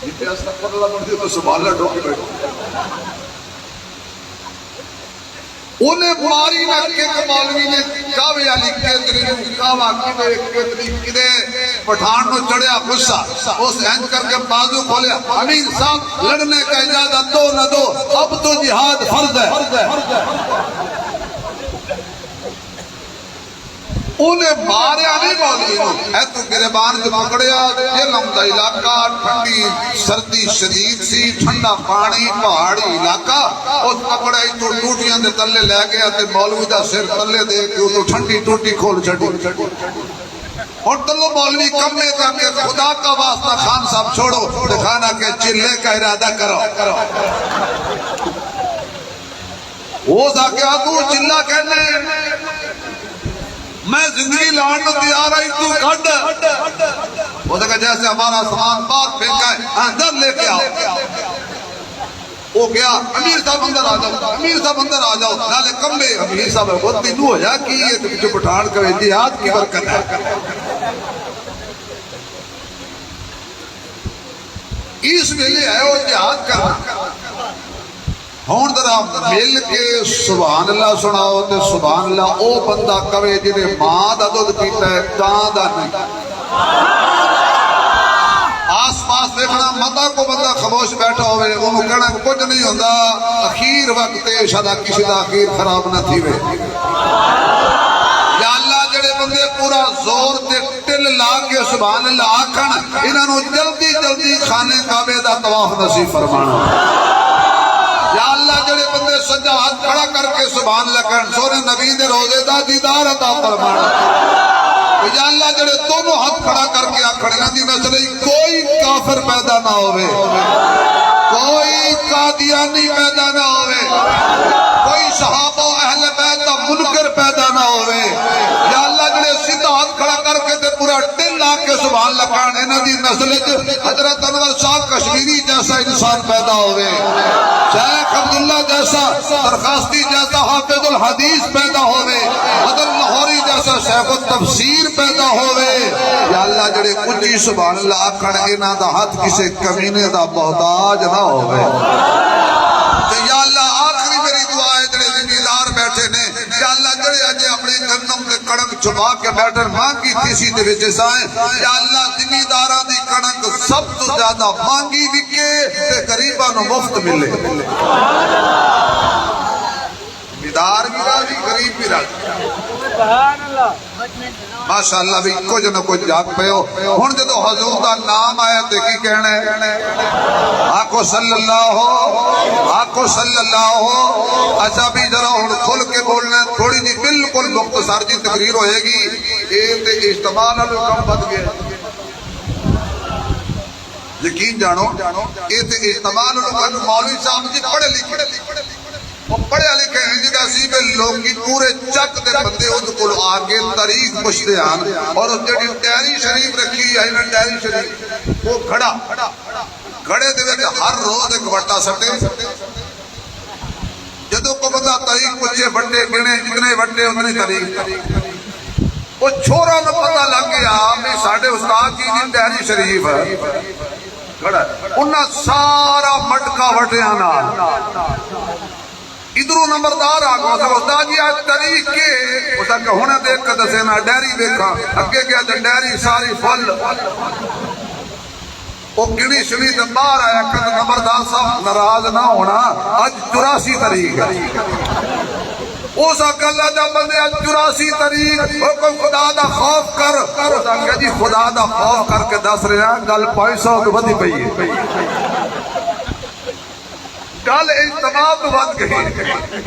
S4: جتنے استغفر اللہ پڑھتے تو سبحان اللہ ڈوکے بیٹھے انہیں ماری نہ کک مولوی نے کعوے والی کیتری نو کعوا کدے کیتری کدے پٹھان نو چڑھیا غصہ اس اینج کر کے بازو کھولیا امیر صاحب لڑنے کا اجازت دو نہ دو اب تو جہاد فرض ہے انہیں ماریا نہیں مولوی نو اے تو گریبان جو پکڑیا جہلم دا علاقہ ٹھنڈی سردی شدید سی ٹھنڈا پانی پہاڑی علاقہ اس پکڑا ہی تو ٹوٹیاں دے تلے لے گیا تے مولوی دا سر تلے دے کے تو ٹھنڈی ٹوٹی کھول چھڑی اور تلو مولوی کمے کا کہ خدا کا واسطہ خان صاحب چھوڑو دکھانا کہ چلے کا ارادہ کرو وہ سا کہ تو چلہ کہنے میں زندگی لانو تیار آئی تو کھڑ وہ دیکھا جیسے ہمارا سامان باہر پھینکا ہے اندر لے کے آؤ وہ گیا امیر صاحب اندر آ جاؤ امیر صاحب اندر آ جاؤ نالے کمبے امیر صاحب بہت دن ہو جا کہ یہ جو پٹھان کا جہاد کی برکت ہے اس ویلے ہے وہ جہاد کرنا ہون ذرا مل کے سبحان اللہ سناؤ تے سبحان اللہ او بندہ کہے جنہیں ماں دا دودھ پیتا ہے کان دا نہیں آس پاس دیکھنا متا کو بندہ خاموش بیٹھا ہوئے انہوں کہنا کچھ نہیں ہوندہ اخیر وقت شاید کسی دا اخیر خراب نہ تھی وے یا اللہ جڑے بندے پورا زور تے ٹل لا کے سبحان اللہ آکھن انہوں جلدی جلدی خانے کعبے دا طواف نصیب فرمانا یا اللہ جڑے بندے سجا ہاتھ کھڑا کر کے سبحان اللہ کرن سونے نبی دے روزے دا دیدار عطا فرمانا یا اللہ جڑے دونوں ہاتھ کھڑا کر کے آکھڑنا دی نسل کوئی کافر پیدا نہ ہوئے کوئی قادیانی پیدا نہ ہوئے کوئی صحابہ اہل بیت دا منکر پیدا نہ ہوئے یا اللہ جڑے سیدھا ہاتھ کھڑا کر کے تے پورا ٹل لا کے سبحان اللہ کرن انہاں دی نسل حضرت انور شاہ کشمیری جیسا انسان پیدا ہوئے شیخ عبداللہ جیسا درخواستی جیسا حافظ الحدیث پیدا ہوئے حضرت لاہوری جیسا شیخ التفسیر پیدا ہوئے یا اللہ جڑے کچھی سبحان اللہ آکھن انہاں دا ہاتھ کسے کمینے دا محتاج نہ ہوئے یا اللہ آخری میری دعا ہے جڑے زمیندار بیٹھے نے یا اللہ جڑے اجے اپنی گندم دے کڑک چھپا کے بیٹھن مانگی تیسی دے وچ سائیں یا اللہ زمینداراں دی کڑک سب تو زیادہ مانگی وکے تے غریباں نو مفت ملے زمیندار بھی راضی غریب بھی راضی
S2: سبحان اللہ
S4: ماشاءاللہ بھی کچھ نہ کچھ جاگ پہ ہو ہن جدو حضور دا نام آیا تے کی کہنا ہے آقو صلی اللہ ہو آقو صلی اللہ ہو اچھا بھی ذرا ہن کھل کے بولنا تھوڑی جی بالکل مختصر جی تقریر ہوئے گی اے تے اجتماع نال کم بد گیا یقین جانو اے تے اجتماع نال مولوی صاحب جی پڑھے لکھے وہ پڑھے لکھے ہیں جگہ سیبے لوگ کی پورے چک دے بندے ان کو آگے تاریخ پوچھتے ہیں اور اس جڑی ڈیری شریف رکھی ہے انہیں ڈیری شریف وہ کھڑا کھڑے دے کہ ہر روز ایک وٹا سٹے جدو کو بندہ تاریخ پوچھے وٹے گنے جتنے وٹے اتنے تاریخ وہ چھوڑا نہ پتہ لگ گیا میں ساڑھے استاد کی جن ڈیری شریف ہے کھڑا انہاں سارا مٹکا وٹیاں نال ادھروں نمبردار آگا استاد جی آج تاریخ کے اسا کہ ہونے دیکھ کر دسینا ڈیری دیکھا اگے گیا جن ڈیری ساری فل وہ گنی شنی دے باہر آیا کہ نمبردار صاحب ناراض نہ ہونا آج 84 تاریخ ہے اسا کہ اللہ جب بندے آج 84 تاریخ وہ کوئی خدا دا خوف کر اسا کہ جی خدا دا خوف کر کے دس رہے ہیں گل 500 کے بدھی پئی ہے گل اجتماع تو بات کہی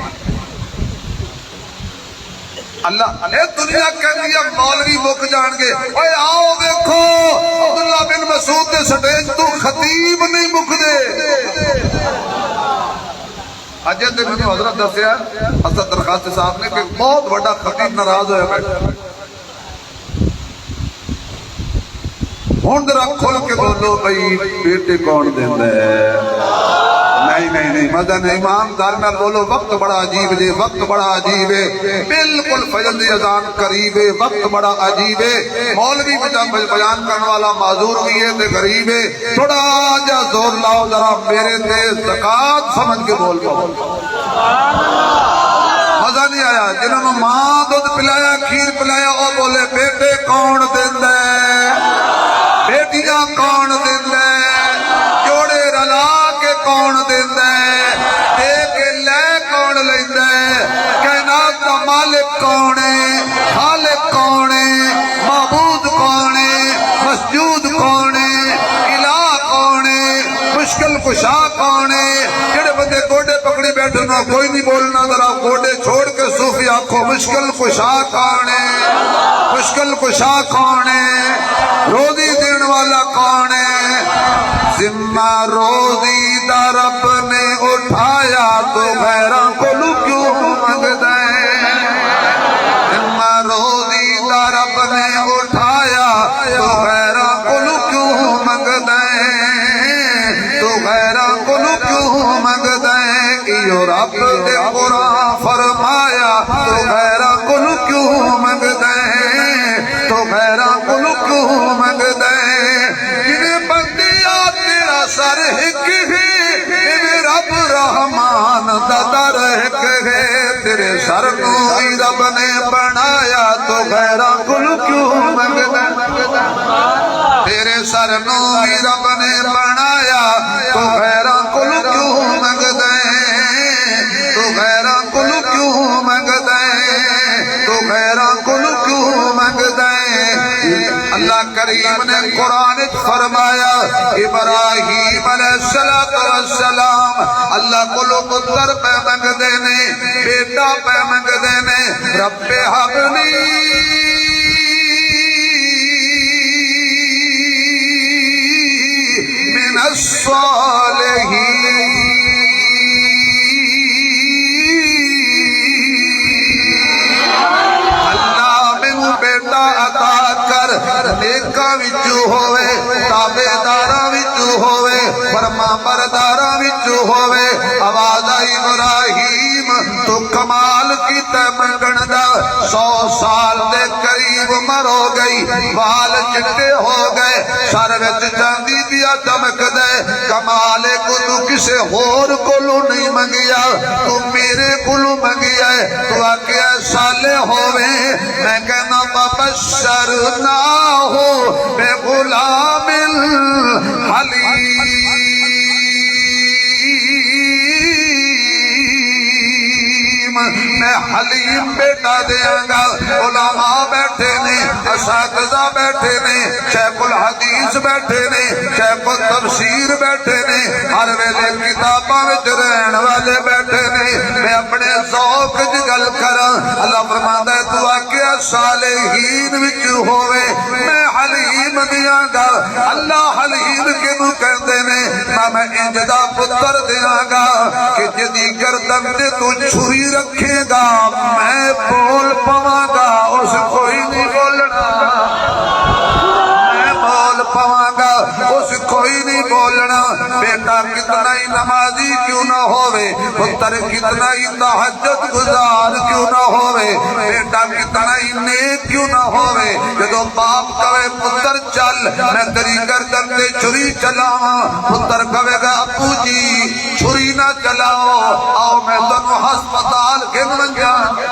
S4: اللہ اے دنیا کہتی ہے مولوی مک جان گے اوے آؤ دیکھو عبداللہ بن مسعود دے سٹیج تو خطیب نہیں مک دے اجے تے میں حضرت دسیا حضرت درخواست صاحب نے کہ بہت بڑا خطیب ناراض ہویا بیٹھا ہن ذرا کھل کے بولو بھائی بیٹے کون دیندا ہے نہیں مدن امام دارنا بولو وقت بڑا عجیب ہے وقت بڑا عجیب ہے بالکل فجر دی اذان قریب ہے وقت بڑا عجیب ہے مولوی بیان کرنے والا معذور بھی ہے تے غریب ہے تھوڑا جا زور لاؤ ذرا میرے تے زکات سمجھ کے بول گو آیا جنہوں ماں دودھ پلایا کھیر پلایا وہ بولے بیٹے کون دیندا ہے بیٹیاں کون دیندا ہے جوڑے رلا کے کون دیندا ہے دے کے لے کون لیندا ہے کائنات دا مالک کون ہے خالق کون ہے معبود کون ہے مسجود کون ہے الہ کون ہے مشکل کشا کون ہے جڑے بندے گوڈے پکڑی بیٹھے نا کوئی نہیں بولنا ذرا گوڈے چھوڑ کے صوفی آنکھوں مشکل کشا کون ہے مشکل کشا کون ہے روزی دین والا کون ہے ذمہ روزی دا رب نے اٹھایا تو غیراں کو کیوں منگدا ہے ذمہ روزی دا رب نے اٹھایا تو غیراں کو کیوں منگدا ہے تو غیراں کو کیوں منگدا ہے یہ رب نے قرآن فرمایا تو غیراں کو کیوں منگدا ہے تو غیراں کو کیوں منگدا ہے جنہیں بندیا تیرا سر ہک ہے رب رحمان دا در ہک ہے تیرے سر کو ہی رب نے بنایا تو غیراں کو کیوں منگدا ہے تیرے سر کو ہی رب نے بنایا تو غیراں کو کیوں منگدا ہے تو غیراں کو کیوں منگدا ہے تو غیراں کو کیوں منگدا ہے اللہ کریم نے قرآن فرمایا ابراہیم علیہ السلام اللہ کو پتر پہ منگدے نے بیٹا پہ منگدے نے رب حبلی من الصالحین بیٹا عطا کر نیکاں وچوں ہوئے تابعداراں وچوں ہوئے فرما برداراں وچوں ہوئے آواز آئی ابراہیم تو کمال کیتا منگن دا 100 سال دے قریب عمر ہو گئی بال چٹے ہو گئے سر وچ چاندی دیا چمک دے کمال کو تو کسے ہور کولوں نہیں منگیا تو میرے کولوں منگیا ہے تو آکھیا صالح ہووے میں کہنا بشرناہ بغلام حلیم میں حلیم بیٹا دیاں گا علماء بیٹھے نے اساتذہ بیٹھے نے شیخ الحدیث بیٹھے نے شیخ التفسیر بیٹھے نے ہر ویلے کتاباں وچ رہن والے بیٹھے نے میں اپنے ذوق دی گل کراں اللہ فرماندا ہے تو آکھیا صالحین وچ ہووے میں حلیم دیاں گا اللہ حلیم کینوں کہندے نے میں انج دا پتر دیاں گا کہ جدی گردن تے تو چھری رکھے گا میں بول پواں گا اس کوئی نہیں بولنا میں بول پواں گا اس کوئی نہیں بولنا بیٹا کتنا ہی نمازی کیوں نہ ہووے پتر کتنا ہی تہجد گزار کیوں نہ ہووے بیٹا کتنا ہی نیک کیوں نہ ہووے جدو باپ کہے پتر چل میں تیری گردن تے چھری چلاواں پتر کہے گا ابو جی چھری نہ چلاؤ آؤ میں تنو ہسپتال گن منجا میں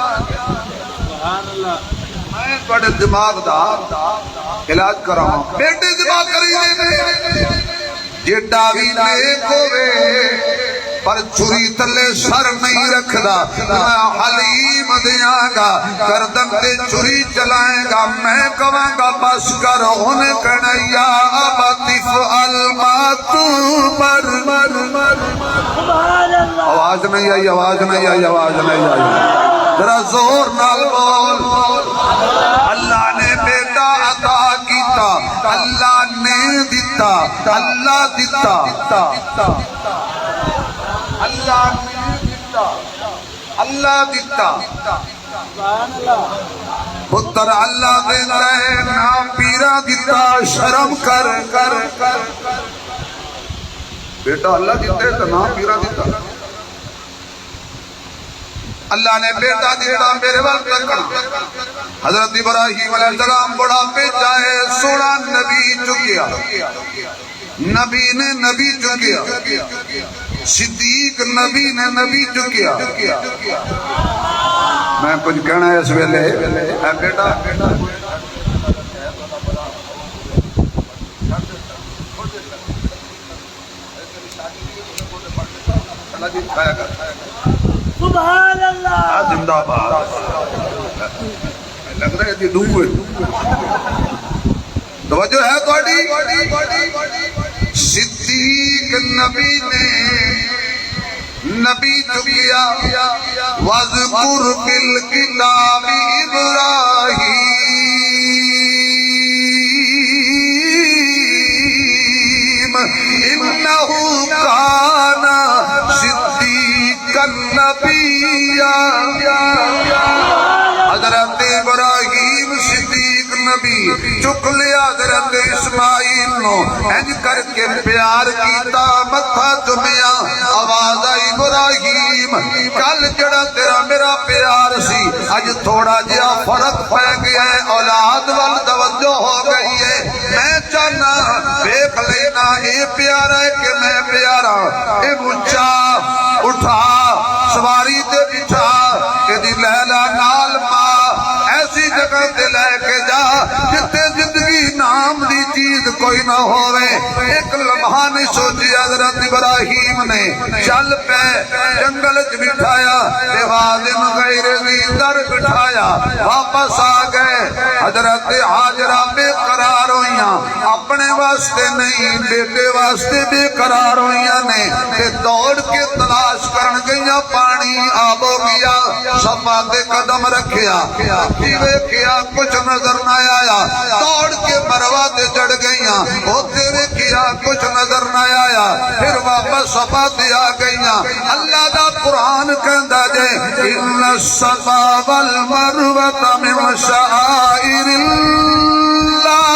S4: بڑے دماغ دا علاج کراؤں بیٹے دماغ کری دے جیٹا بھی نیک ہوئے پر چھری تلے سر نہیں رکھدا میں حلیم دیاں گا گردن تے چھری چلائیں گا میں کہاں گا بس کر انہیں کہنیا ابتف الماتوبر آواز نہیں آئی آواز نہیں آئی آواز نہیں آئی ذرا زور نال بول اللہ نے بیٹا عطا کیتا اللہ نے دیتا اللہ دیتا اللہ نے دیتا اللہ دیتا پتر اللہ دیتا ہے نام پیرا دیتا شرم کر کر بیٹا اللہ دیتا ہے تو نام پیرا دیتا اللہ نے بیٹا دیتا میرے وقت تکنا حضرت ابراہیم علیہ السلام بڑا پہ چاہے سوڑا نبی چکیا نبی نے نبی چکیا صدیق نبی نے نبی چکیا میں کچھ کہنا ہے اس ویلے اے بیٹا
S2: سبحان اللہ
S4: زندہ باد لگ رہا ہے ڈوب ہوئے توجہ ہے تھوڑی صدیق نبی نے نبی جو کیا وَذْكُرْ بِالْكِتَابِ إِبْرَاهِيمَ إِنَّهُ كَانَ صِدِّيقًا نَبِيًّا حضرت ابراہیم صدیق نبی چک لیا حضرت اسماعیل نو انج کر کے پیار کیتا متھا چمیا آواز آئی ابراہیم کل جڑا تیرا میرا پیار سی اج تھوڑا جہا فرق پہ گیا ہے اولاد وال توجہ ہو گئی ہے میں چاہنا دیکھ لینا اے پیارا ہے کہ میں پیارا اے اونچا اٹھا سواری تے بٹھا کہ دی لیلا نال ماں ایسی جگہ تے لے کے جا جتے زندگی نام دی چیز کوئی نہ ہوئے ایک لمحہ نہیں سوچی حضرت ابراہیم نے چل پہ جنگل چ بٹھایا دیوازن غیر ذی در بٹھایا واپس آ گئے حضرت حاجرہ بے قرار ہوئیاں اپنے واسطے نہیں بیٹے واسطے بے قرار ہوئیاں نے تے دوڑ کے تلاش کرن گئیاں پانی آب ہو گیا صفا دے قدم رکھیا دیوے کیا کچھ نظر نہ آیا دوڑ کے مروہ تے چڑھ گئیاں ہوتے وے کیا کچھ نظر نہ آیا پھر واپس صفا تے آ گئیاں اللہ دا قرآن کہندا جے ان الصفا والمروہ من شعائر اللہ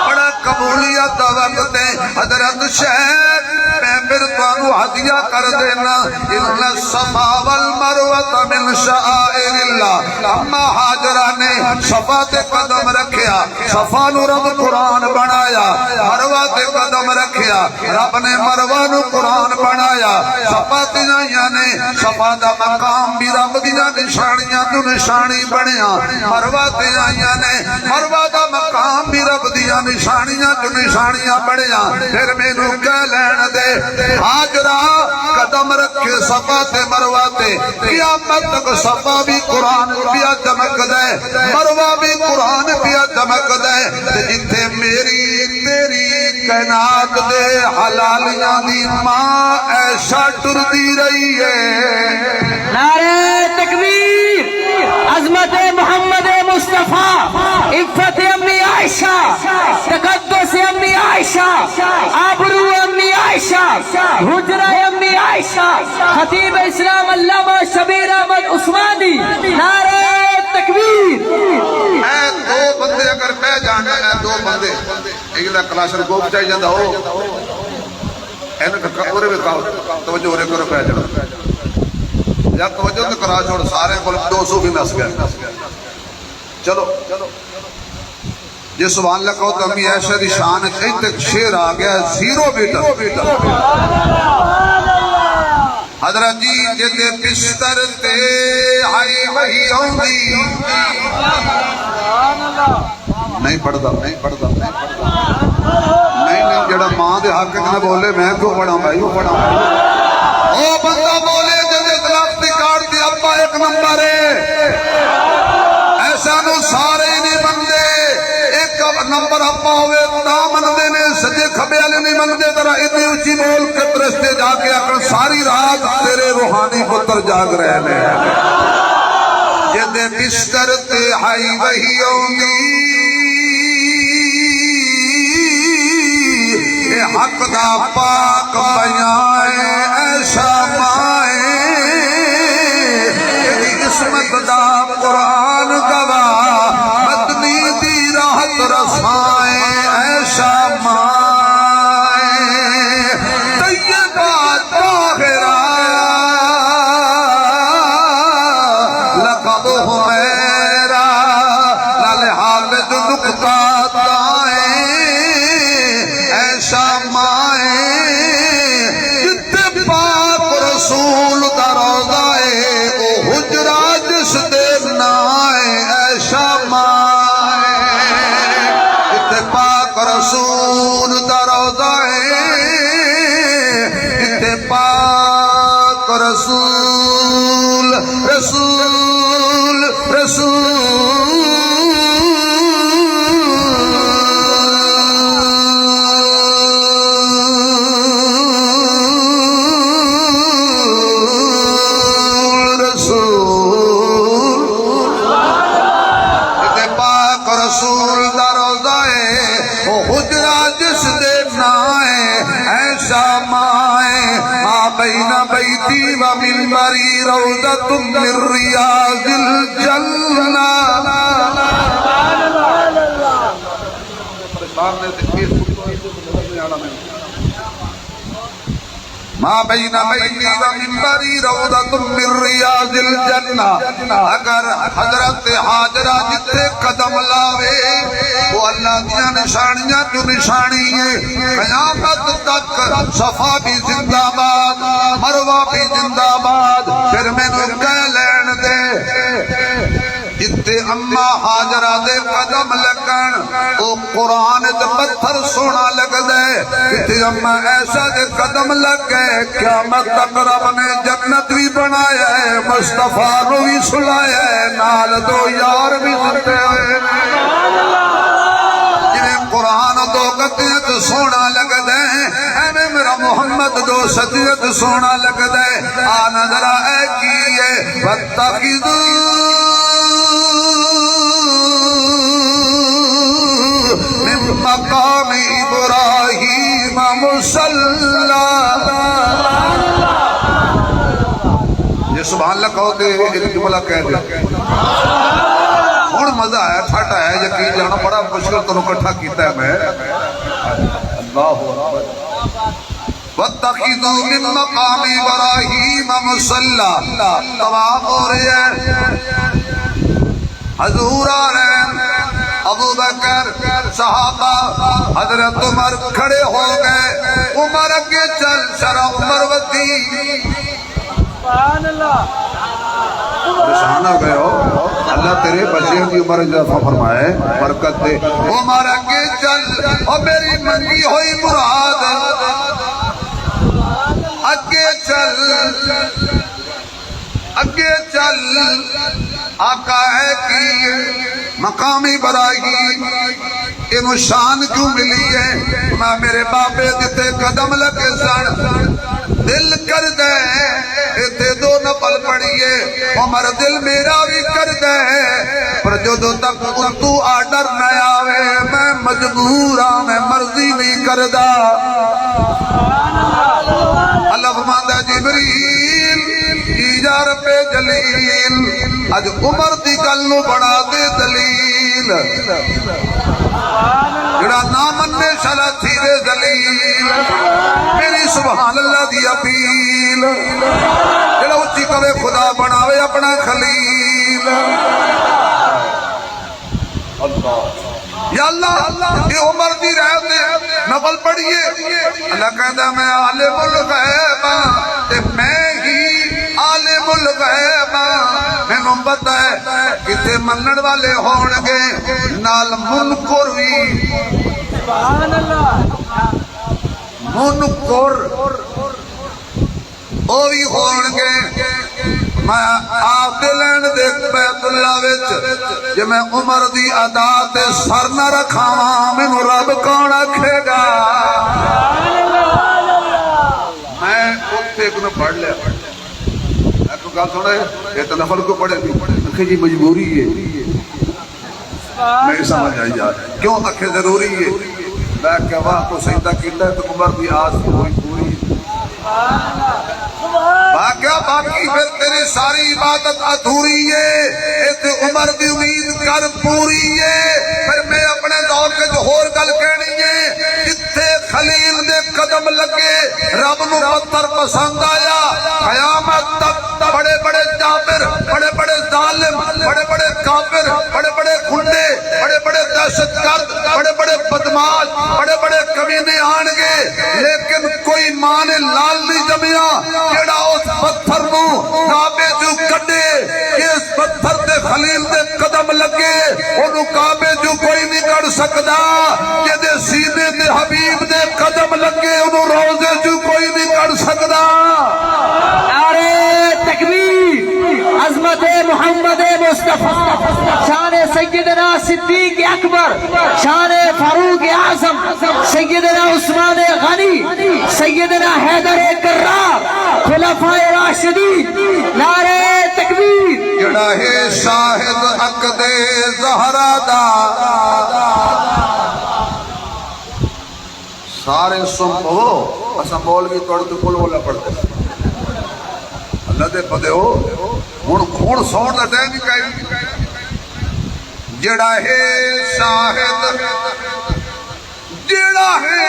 S4: بڑا قبولیت وقت ہے حضرت شیخ میں پھر توانو ہدیہ کر دینا ان الصفا والمروہ من شعائر اللہ اما حاجرہ نے صفا تے قدم رکھیا صفا نو رب قرآن بنایا مروہ تے قدم رکھیا رب نے مروہ نو قرآن بنایا صفا تے جائیاں نے صفا دا مقام بھی رب دیا نشانیاں تو نشانی بنیا مروہ تے جائیاں نے مروہ دا مقام بھی رب دیا نشانیاں تو نشانیاں بنیا پھر میں نو کہہ لین دے حاجرہ قدم رکھے صفا تے مروہ تے قیامت تک صفا بھی قرآن پیا چمک دے مروہ بھی قرآن پیا چمک دے جتے میری تیری کائنات دے حلالیاں دی ماں ایسا ٹر دی رہی ہے
S3: نعرہ تکبیر عظمت محمد مصطفیٰ عفت امی عائشہ تقدس امی عائشہ آبرو امی عائشہ حجرہ امی عائشہ خطیب اسلام علامہ شبیر احمد عثمانی نعرہ تکبیر
S4: اے دو بندے اگر میں جانا ہے دو بندے ایک دا کلاشر گوپ چاہی جاندہ ہو اینو اورے میں کہو توجہ اورے کرو پہ جانا یا توجہ تو کرا چھوڑ سارے کو 200 بھی نس گئے چلو جس سبحان اللہ کہو تو امی عائشہ دی شان ہے تک شیر آ گیا زیرو بیٹا حضرت جی جتے بستر تے آئی وہی ہوندی نہیں پڑھتا نہیں جڑا ماں دے حق نہ بولے میں کیوں پڑھا بھائی وہ پڑھا او بندہ بولے جدے درخت کاٹ دی ابا ایک نمبر ہے ایسا نو سارے نہیں بندے ایک نمبر ابا ہوئے تا مندے نے سجے کھبے والے نہیں مندے ترا اتنی اونچی بول کے رستے جا کے اکڑ ساری رات تیرے روحانی پتر جاگ رہے ہیں جدے بستر تے ہائی وہی ہوندی حق دا پاک بیائے ایسا مائے عصمت دا قرآن گواہ مدنی دی راحت رسائے ایسا مائے طیبات طاہرہ لقب حمیرہ لالے حافظ نقطہ منبری روضۃ من ریاض الجنہ. ما بین بینی و منبری روضۃ من ریاض الجنہ. اگر حضرت حاجرہ جتے قدم لاوے وہ اللہ دیا نشانیاں جو نشانی ہے. قیامت تک صفا بھی زندہ باد، مروہ بھی زندہ باد. پھر میں نے کہہ لین دے جتے اما حاجرہ دے قدم لگن او قرآن دے پتھر سونا لگ دے. جتے اما ایسا دے قدم لگ گئے قیامت تک رب نے جنت بھی بنایا ہے، مصطفیٰ نو بھی سلایا ہے، نال دو یار بھی سلتے ہوئے. جنہیں قرآن دو قطعیت سونا لگ دے ایویں میرا محمد دو سجیت سونا لگ دے. آنا ذرا اے کیے وَاتَّخِذُوا من مقام ابراہیم مصلی. یہ سبحان اللہ کہو تے ایک جملہ کہہ دے ہن مزہ آیا ٹھاٹا ہے یقین جانا بڑا مشکل تو اکٹھا کیتا ہے میں. اللہ اکبر. وَاتَّخِذُوا مِن مَّقَامِ إِبْرَاهِيمَ مُصَلًّى. طواف ہو رہی ہے، حضور آ رہے ہیں، ابو بکر صحابہ حضرت عمر کھڑے ہو گئے. عمر اگے چل شرع عمر ودی.
S2: سبحان اللہ.
S4: پریشان ہو گئے ہو، اللہ تیرے بچے کی عمر اضافہ فرمائے، برکت دے. عمر اگے چل اور میری منگی ہوئی مراد اگے چل اگے چل. آقا ہے کی مقام ابراہیم انہوں شان کیوں ملی ہے؟ میں میرے باپے جتے قدم لگے سن دل کر دے اتنے دو نفل پڑھیے. عمر دل میرا بھی کر دے پر جو تک تو آڈر نہ آوے میں مجبور ہاں، میں مرضی نہیں کردا. اللہ فرماندا جبریل جا رب جلیل اج عمر دی گل نو بڑا دے دلیل. جڑا نہ مننے شلا تھی دے دلیل. میری سبحان اللہ دی اپیل جڑا اچھی کہے خدا بناوے اپنا خلیل. یا اللہ یہ عمر دی رہ دے نفل پڑھیے. اللہ کہتا میں عالم الغیب تے میں ہی عالم الغیب. میں نو پتہ ہے کتے منن والے ہون گے نال منکر بھی.
S2: سبحان اللہ.
S4: منکر او بھی ہون گے. میں آپ دے لین دے بیت اللہ وچ جے میں عمر دی ادا تے سر نہ رکھاواں مینوں رب کون آکھے گا. میں اوتھے ایک نو پڑھ لیا ایک گل سنے یہ تو نفل کو پڑھے آخے جی مجبوری ہے. میں سمجھ آئی یار کیوں آخے ضروری ہے. میں کہ واہ تو سجدہ کیتا ہے تو عمر دی آس ہوئی پوری. باقی پھر تیری ساری عبادت ادھوری ہے. تے عمر دی امید کر پوری ہے. پھر میں اپنے دور کے جو ہور گل کہنی ہے جتھے خلیل دے قدم لگے رب نو پتھر پسند آیا. قیامت تک بڑے بڑے جابر، بڑے بڑے ظالم، بڑے بڑے کافر، بڑے بڑے گنڈے، بڑے بڑے دہشت گرد، بڑے بڑے بدماش، بڑے بڑے کمینے آن گے لیکن کوئی ماں نے لال نہیں جمیا جڑا اس پتھر نو کعبے جو کڈے کہ اس پتھر تے خلیل دے قدم لگے اونوں کعبے جو کوئی نہیں کر سکدا. جے سینے تے حبیب دے قدم لگے اونوں روزے جو کوئی نہیں کر سکدا.
S3: نعرہ تکبیر. عظمت محمد مصطفیٰ، شان سیدنا صدیق اکبر، شان فاروق اعظم، سیدنا عثمان غنی، سیدنا حیدر کرار، خلفائے راشدین. نعرہ تکبیر.
S4: جڑا ہے شاہد عقد زہرا دا سارے سن پو اسا مولوی توڑ تو کل بولا پڑھتے اللہ دے پتے ہو ہن سون دا ٹائم ہی کہے جڑا ہے شاہد جڑا ہے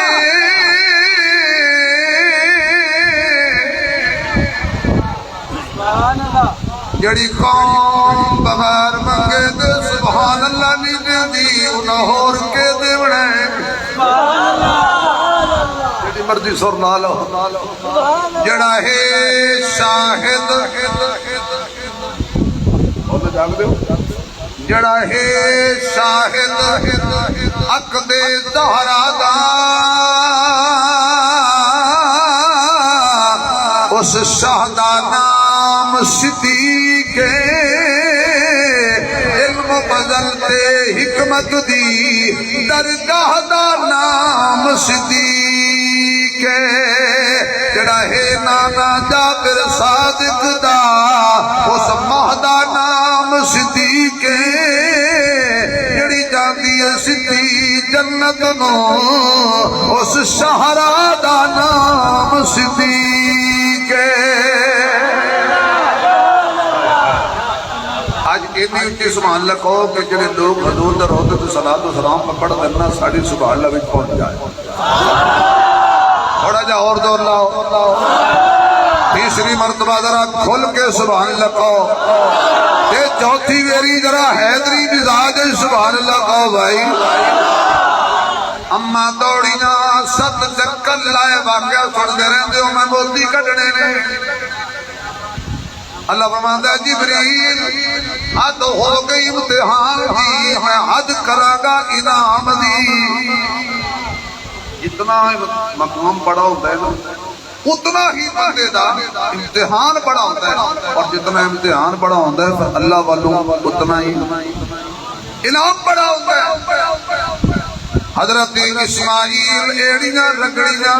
S2: سبحان اللہ
S4: جڑی قوم بغیر منگے دے سبحان اللہ نہیں دیندی انہاں ہور کے دیونا ہے
S2: سبحان اللہ
S4: جڑی مرضی سر لا لو جڑا ہے شاہد اور جاگ دیو جڑا ہے شاہد عقد زہرا دا اس شاہ دا نام صدیق علم بدلتے حکمت دی درگاہ دا نام صدیق جڑا ہے نانا جابر صادق دا اس ماہ دا نام صدیق جڑی جاندی ہے صدی جنت نو اس شہرا دا نام صدیق آج اتنی اچھی سبحان اللہ کہو کہ جڑے لوگ حضور در ہوتے تو صلاۃ و سلام پر پڑھ دینا ساڑھی سبحان اللہ بھی پہنچ جائے تھوڑا جا اور دور لاؤ تیسری مرتبہ ذرا کھل کے سبحان اللہ کہو یہ چوتھی ویری ذرا حیدری مزاج سبحان اللہ کہو بھائی اما دوڑیاں ست چکر لائے واقعہ سن دے رہے ہو میں موتی کٹنے نے اللہ فرماتا ہے جبریل حد ہو گئی امتحان دی میں حد کراں گا انعام دی جتنا مقام بڑا ہوتا ہے نا اتنا ہی بندے دا امتحان بڑا ہوتا ہے اور جتنا امتحان بڑا ہوتا ہے پھر اللہ والوں اتنا ہی انعام بڑا ہوتا ہے حضرت اسماعیل ایڑیاں رگڑیاں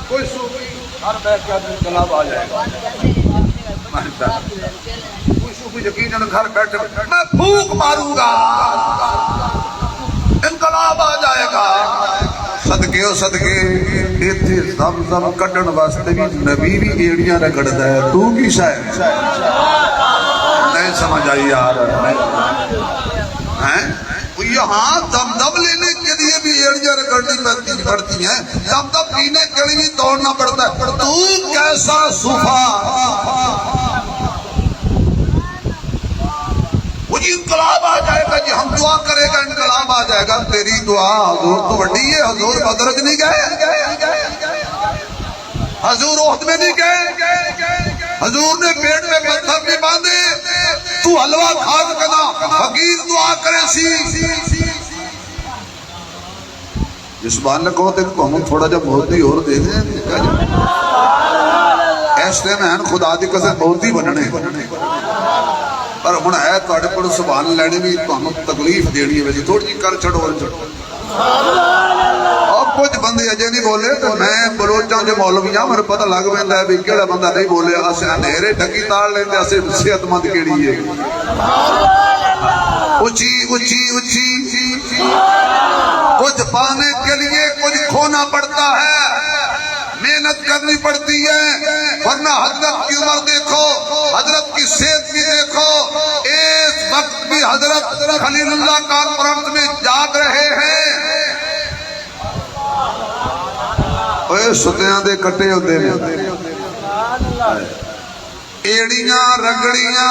S4: کوئی صوفی ہر بیٹھ کے آدمی انقلاب آ جائے گا کوئی صوفی یقیناً گھر بیٹھے میں پھوک ماروں گا انقلاب آ جائے گا صدقے و صدقے ایتھے زمزم کٹن واسطے بھی نبی بھی ایڑیاں رگڑدا ہے تو کی شاید نہیں سمجھ آئی یار ہیں یہاں دم لینے کے لیے بھی ایڑیاں رگڑنی پڑتی ہیں دم پینے کے لیے بھی دوڑنا پڑتا ہے تو کیسا صوفہ مجھے انقلاب آ جائے گا جی ہم دعا کرے گا انقلاب آ جائے گا تیری دعا حضور تو بڑی ہے حضور بدرج نہیں گئے حضور احد میں نہیں گئے حضور نے پیٹ میں پتھر نہیں باندھے تو حلوہ کھا کنا فقیر دعا کرے سی جس بات نے کہو تیرے کو ہم تھوڑا جب موتی اور دے دیں ایسے میں خدا دی قسم موتی بننے پر ہن ہے تواڈے کول سبحان لینے بھی تانوں تکلیف دینی ہے ویسے تھوڑی جی کر چھڑو اور کچھ بندے اجے نہیں بولے تو میں بلوچاں دے مولوی ہاں میرے پتہ لگ پیندا ہے بھی کیڑا بندہ نہیں بولے اسے اندھیرے ڈھکی تاڑ لیندے اسے صحت مند کیڑی ہے اونچی اونچی اونچی کچھ پانے کے لیے کچھ کھونا پڑتا ہے محنت کرنی پڑتی ہے ورنہ حضرت کی عمر دیکھو حضرت کی صحت بھی دیکھو اس وقت بھی حضرت خلیل اللہ کانفرنس میں جاگ رہے ہیں اوے ستیاں دے کٹے ہوتے ہیں ایڑیاں رگڑیاں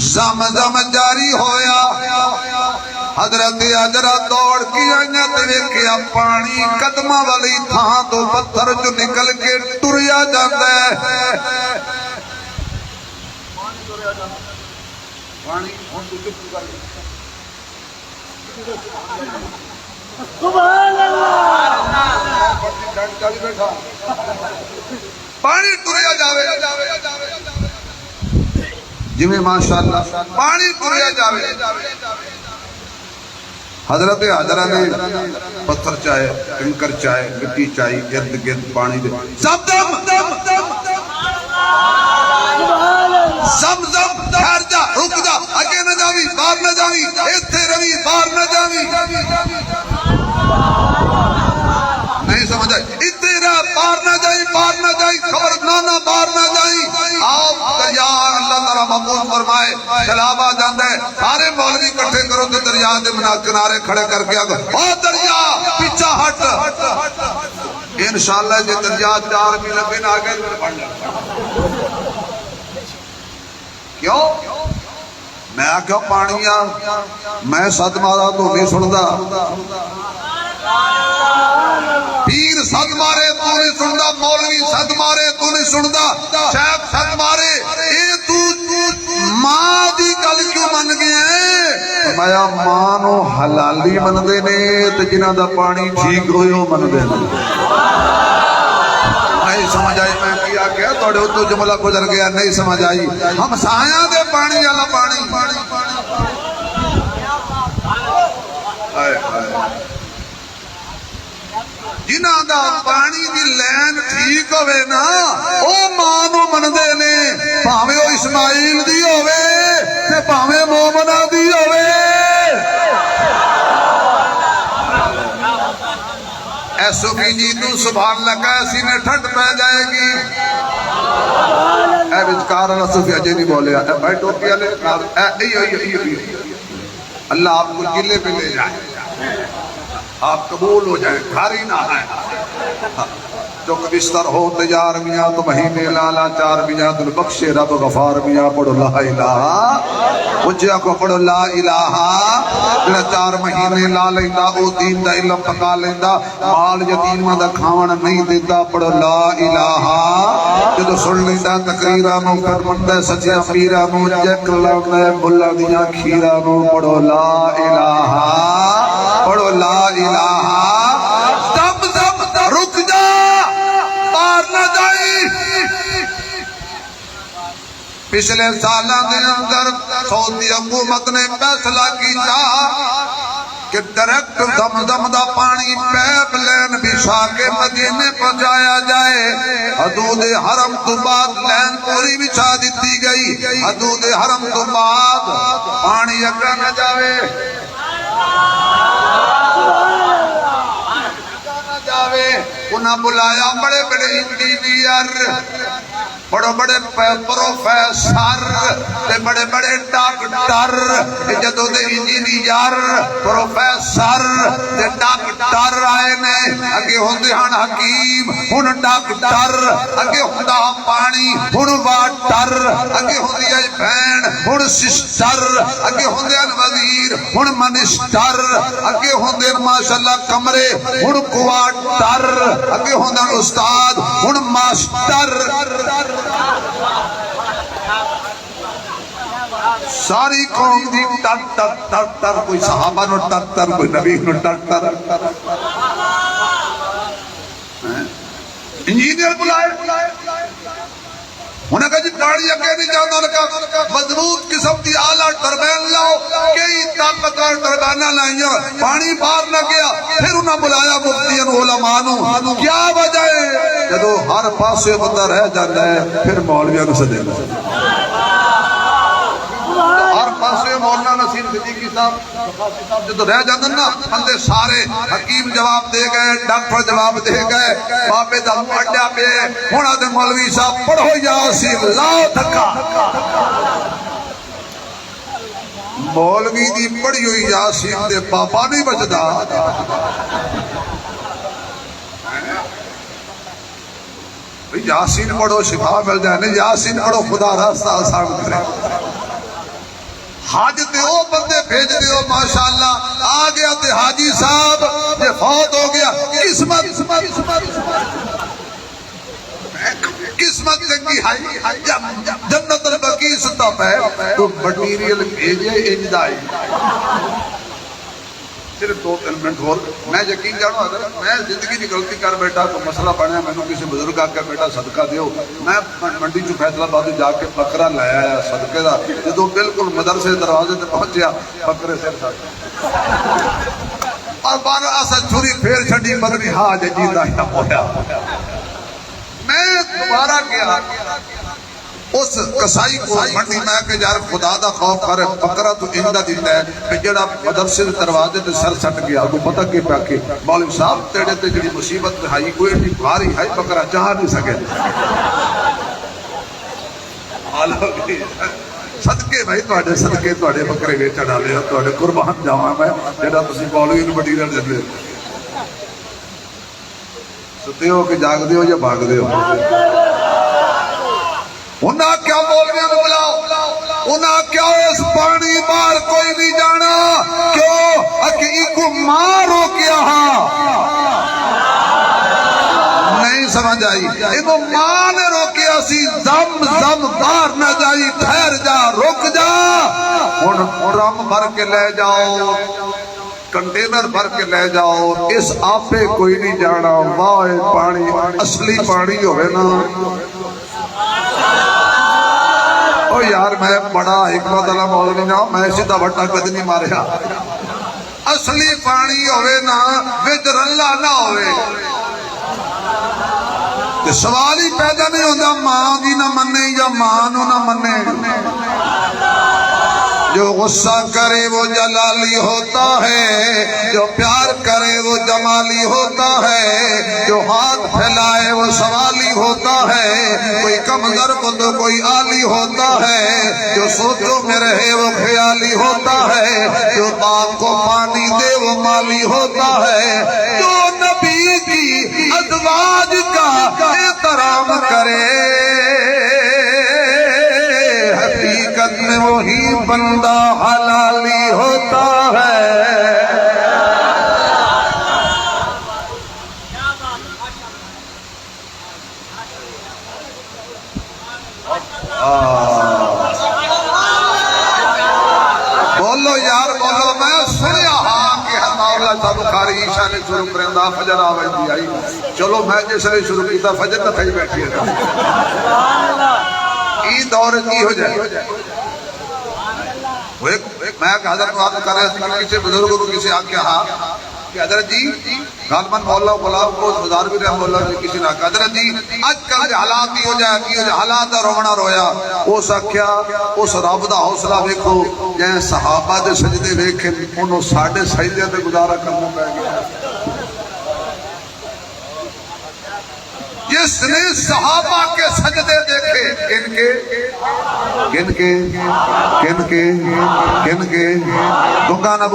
S4: زم زم جاری ہویا حضرت اجرا دوڑ کی آئیاں تے ویکھیا پانی قدماں والی تھاں تو پتھر جو نکل کے ٹریا جاندا ہے پانی ہن تو چپ کر
S2: سبحان اللہ
S4: پانی ٹریا جاوے جی میں ماشاءاللہ پانی ٹریا جاوے حضرت حضرہ نے پتھر چاہے کنکر چاہے مٹی چاہی گرد گرد پانی دے زم زم زم زم ٹھہر جا رک جا اگے نہ جاوی باہر نہ جاوی ایتھے روی باہر نہ جاوی نہیں سمجھ آئی تیرا باہر نہ جائیں، باہر نہ جائیں، خبر نہ باہر نہ جائیں. آپ دریا اللہ تعالیٰ محفوظ فرمائے سیلاب آ جاندے، سارے مولوی کٹھے کرو تے دریا دے کنارے کھڑے کر کے آگے او دریا پیچھا ہٹ. انشاءاللہ جے دریا 4 بھی لگے نہ آگے بڑھ جائے. کیوں؟ میں آکھیا پانیاں میں سد مارا تو نہیں سندا، پیر سد مارے تو نہیں سندا، مولوی سد مارے تو نہیں سندا، شیخ سد مارے اے تو ماں دی گل کیوں من گیا ہے؟ فرمایا ماں نو حلالی مندے نے تے جنہاں دا پانی ٹھیک ہوئے مندے نے. نہیں سمجھ آئی میں کیا کیا توڑے تو جملہ گزر گیا، نہیں سمجھ آئی. ہم سایاں دے پانی والا پانی جنہاں دا پانی دی لین ٹھیک ہوئے نا او ماں نو مندے نے، بھاویں او اسماعیل دی ہوئے تے بھاویں مومنہ دی ہوئے. ایسو کی جی تو سبحان لگا ایسی نے ٹھنڈ پہ جائے گی. اے بچکار اللہ صفی اجے نہیں بولے اے بھائی ٹوپی والے اے اللہ آپ کو جلے پہ لے جائے، آپ قبول ہو جائیں، گھر ہی نہ آئے. جو بستر ہو تیار میاں تو مہینے لالا 4 میاں دل بخشے رب غفار میاں پڑھو لا الہ، بچیا کو پڑھو لا الہ. جڑا 4 مہینے لا لیندا او دین دا علم پکا لیندا، مال یتیماں دا کھاون نہیں دیندا، پڑھو لا الہ. جدو سن لیندا تقریراں نو کر مندا سچیاں پیراں نو چیک لاوندا بلا دیاں کھیراں نو، پڑھو لا الہ، پڑھو لا الہ. دم دم رک جا، باہر نہ جائی. پچھلے سالاں دے اندر سعودی حکومت نے فیصلہ کیتا کہ ڈائریکٹ زمزم دا پانی پیپ لین بچھا کے مدینے پہنچایا جائے. حدود حرم تو بعد لین پوری بچھا دیتی گئی، حدود حرم تو بعد پانی اگا نہ جاوے، انہاں بلایا بڑے بڑے انجینئر، بڑے بڑے پروفیسر تے بڑے بڑے ڈاکٹر. جدو دے انجینئر پروفیسر تے ڈاکٹر آئے نے، اگے ہوندے ہن حکیم، ہن ڈاکٹر، اگے ہوندا پانی، ہن واٹر، اگے ہوندی ہے بہن، ہن سسٹر، اگے ہوندے ہن وزیر، ہن منسٹر، اگے ہوندے ماشاءاللہ کمرے، ہن کوارٹر، اگے ہوندے استاد، ہن ماسٹر. ساری قوم دی ٹر ٹر ٹر ٹر، کوئی صحابہ نو ٹر ٹر، کوئی نبی نو ٹر ٹر. انجینئر بلائے، انہیں کہا جی گاڑی اگے نہیں جانا، انہیں کہا مضبوط قسم دی آلہ ٹربین لاؤ، کئی طاقتور ٹربینہ لائیں، پانی باہر نہ گیا. پھر انہیں بلایا مفتیان علماء نو، کیا وجہ ہے؟ جدو ہر پاسے بندہ رہ جاتا ہے پھر مولویاں کو سدے گا. ہر پاسے مولانا نصیر صدیقی صاحب جدو رہ جاندن نا بندے سارے، حکیم جواب دے گئے، ڈاکٹر جواب دے گئے، بابے دا اڈا پہ ہونا دے مولوی صاحب پڑھو یاسین لاؤ دھکا. مولوی دی پڑھی ہوئی یاسین دے پاپا نہیں بچدا. یاسین پڑھو شفا مل جائے، نہیں یاسین پڑھو خدا راستہ آسان کرے. حاج تے او بندے بھیج دے ہو ماشاءاللہ، آ گیا تے حاجی صاحب یہ فوت ہو گیا، قسمت چنگی ہے جنت البقیع ستا پہ تو مٹیریل بھیجے اجدائی. صرف 2-3 منٹ اور میں یقین جانو اگر میں زندگی کی غلطی کر بیٹھا تو مسئلہ بنیا، میں نے کسی بزرگ آکے بیٹا صدقہ دیو. میں منڈی چو فیصلہ باد جا کے بکرا لایا ہے صدقے دا، جدو بالکل مدرسے دروازے تے پہنچیا بکرے سے اور بارہ آسا چھری پھیر چھڑی مدنی حاج جیتا ہی ہویا. میں دوبارہ گیا، اس کسائی کو منڈی میں کہ یار خدا دا خوف کر بکرا تو اندا دیتا ہے کہ جڑا مدرسے دے دروازے تے سر سٹ گیا کو پتہ کہ پیا کہ مولوی صاحب تیرے تے جڑی مصیبت آئی کوئی نہیں بھاری ہے بکرا چاہ نہیں سکے صدقے بھائی تواڈے صدقے تواڈے بکرے ویچ ڈالے تواڈے قربان جاواں میں جڑا تسی مولوی نوں مٹیریل دے ستے ہو کہ جاگ دے ہو یا بھاگ دے ہو انہاں کیا مولویاں نوں بلاؤ انہاں کیا اس پانی مار کوئی نہیں جانا کیوں اکی کو مارو کیا نہیں سمجھ آئی انہوں ماں نے روکیا سی زم زم بار نہ جائی ٹھہر جا رک جا رم بھر کے لے جاؤ کنٹینر بھر کے لے جاؤ اس آپے کوئی نہیں جانا واہ پانی اصلی پانی ہوئے نا او یار میں بڑا حکمت اللہ مولوی نا میں سیدھا بٹا کد نہیں ماریا اصلی پانی ہوئے نا وچ رلا نہ ہوئے کہ سوال ہی پیدا نہیں ہوتا ماں کی نہ منے یا ماں نو نہ منے جو غصہ کرے وہ جلالی ہوتا ہے جو پیار کرے وہ جمالی ہوتا ہے جو ہاتھ پھیلائے وہ سوالی ہوتا ہے کوئی کمزور کو تو کوئی عالی ہوتا ہے جو سوچوں میں رہے وہ خیالی ہوتا ہے جو باغ کو پانی دے وہ مالی ہوتا ہے جو نبی کی ازواج کا احترام کرے حقیقت میں وہی بندہ حلالی ہوتا ہے بولو یار بولو میں سنیا ہاں کہ مولا صاحب بخاری عشاء نے شروع کرندا فجر آواز دی آئی چلو میں جس نے شروع کیتا فجر نہ تھئی بیٹھی ہے ای دور کی ہو جائے میں حضرت بات کر رہا تھا کسی بزرگ کو کسی آکھیا ہاں کہ حضرت جی غالباً مولا غلام کو بازار بھی رحم اللہ نے کسی نہ کہا حضرت جی آج کل حالات ہی ہو جائے کی ہو جائے حالات رونا رویا اس آکھیا اس رب دا حوصلہ دیکھو جائیں صحابہ دے سجدے دیکھیں انہوں ساڑھے سجدے دے گزارا کرنا پہ گیا جس نے صحابہ کے سجدے دیکھے کن کے گنگا نہ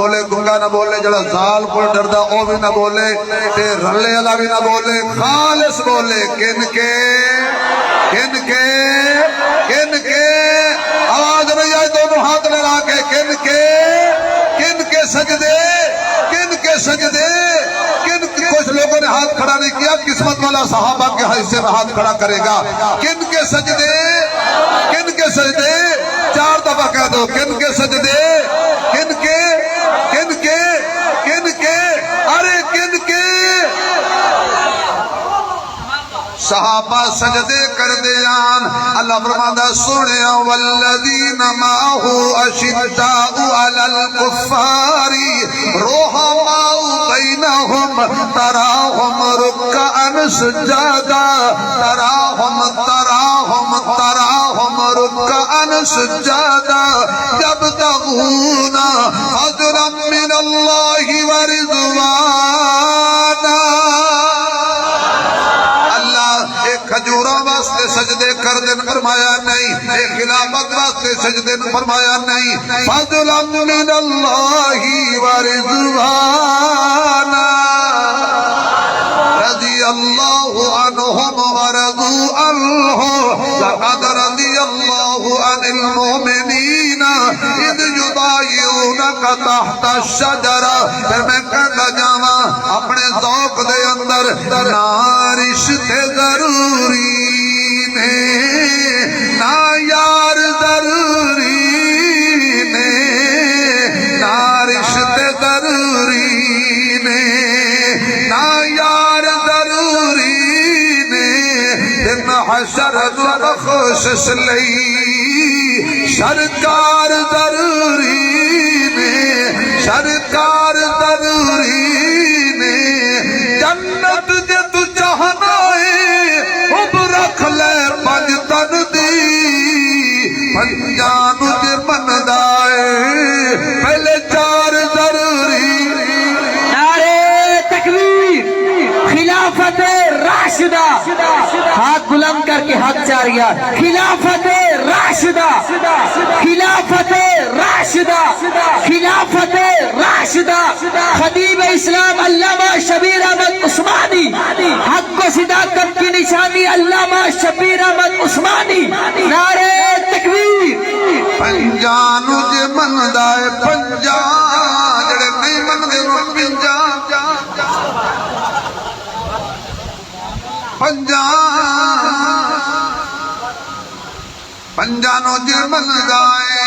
S4: بولے جڑا زال کو ڈردا او بھی نہ بولے تے رلے والا بھی نہ بولے خالص بولے کن کے آواز نہیں آئی دونوں ہاتھ لگا کے کن کے سجدے کچھ لوگوں نے ہاتھ کھڑا نہیں کیا قسمت والا صحابہ کے حصے میں ہاتھ کھڑا کرے گا کن کے سجدے چار دفعہ کہہ دو کن کے سجدے ارے کن کے صحابہ سجدے کر دیان اللہ فرماتا سنیا والذین معه اشداء علی الکفار رحماء بینہم تراہم رکعا سجدا تراہم رکعا سجدا یبتغون فضلا من اللہ ورضوانا کھجورہ واسطے سجدے کر دن فرمایا نہیں ایک خلافت واسطے سجدے فرمایا نہیں فضلا من اللہ ورضوانا رضی اللہ عنہم ورضوا عنہ لقد رضی اللہ عن المؤمنین اذ یبایعونک تحت الشجرہ پھر میں کہنا جاواں اپنے ذوق دے اندر نہ رشتے ضروری نے نہ یار ضروری نے نہ رشتے ضروری نے نہ یار ضروری نے دن حشر بخشش لئی سرکار ضروری نے سرکار ضروری نے جنت جے تو چاہنا ہے اب رکھ لے پنج تن دی بندائے پہلے چار ضروری
S3: نعرے تکبیر خلافت راشدہ ہاتھ بلند کر کے ہاتھ جاریہ خلافت راشدہ خلافت راشدہ خلافت راشدہ خطیب اسلام علامہ شبیر احمد عثمانی حق و صداقت کی نشانی علامہ شبیر احمد عثمانی نعرے تکبیر
S4: پنجانو جے مندائے پنجا جڑے نہیں مندے نو پنجا پنجانو جے مندائے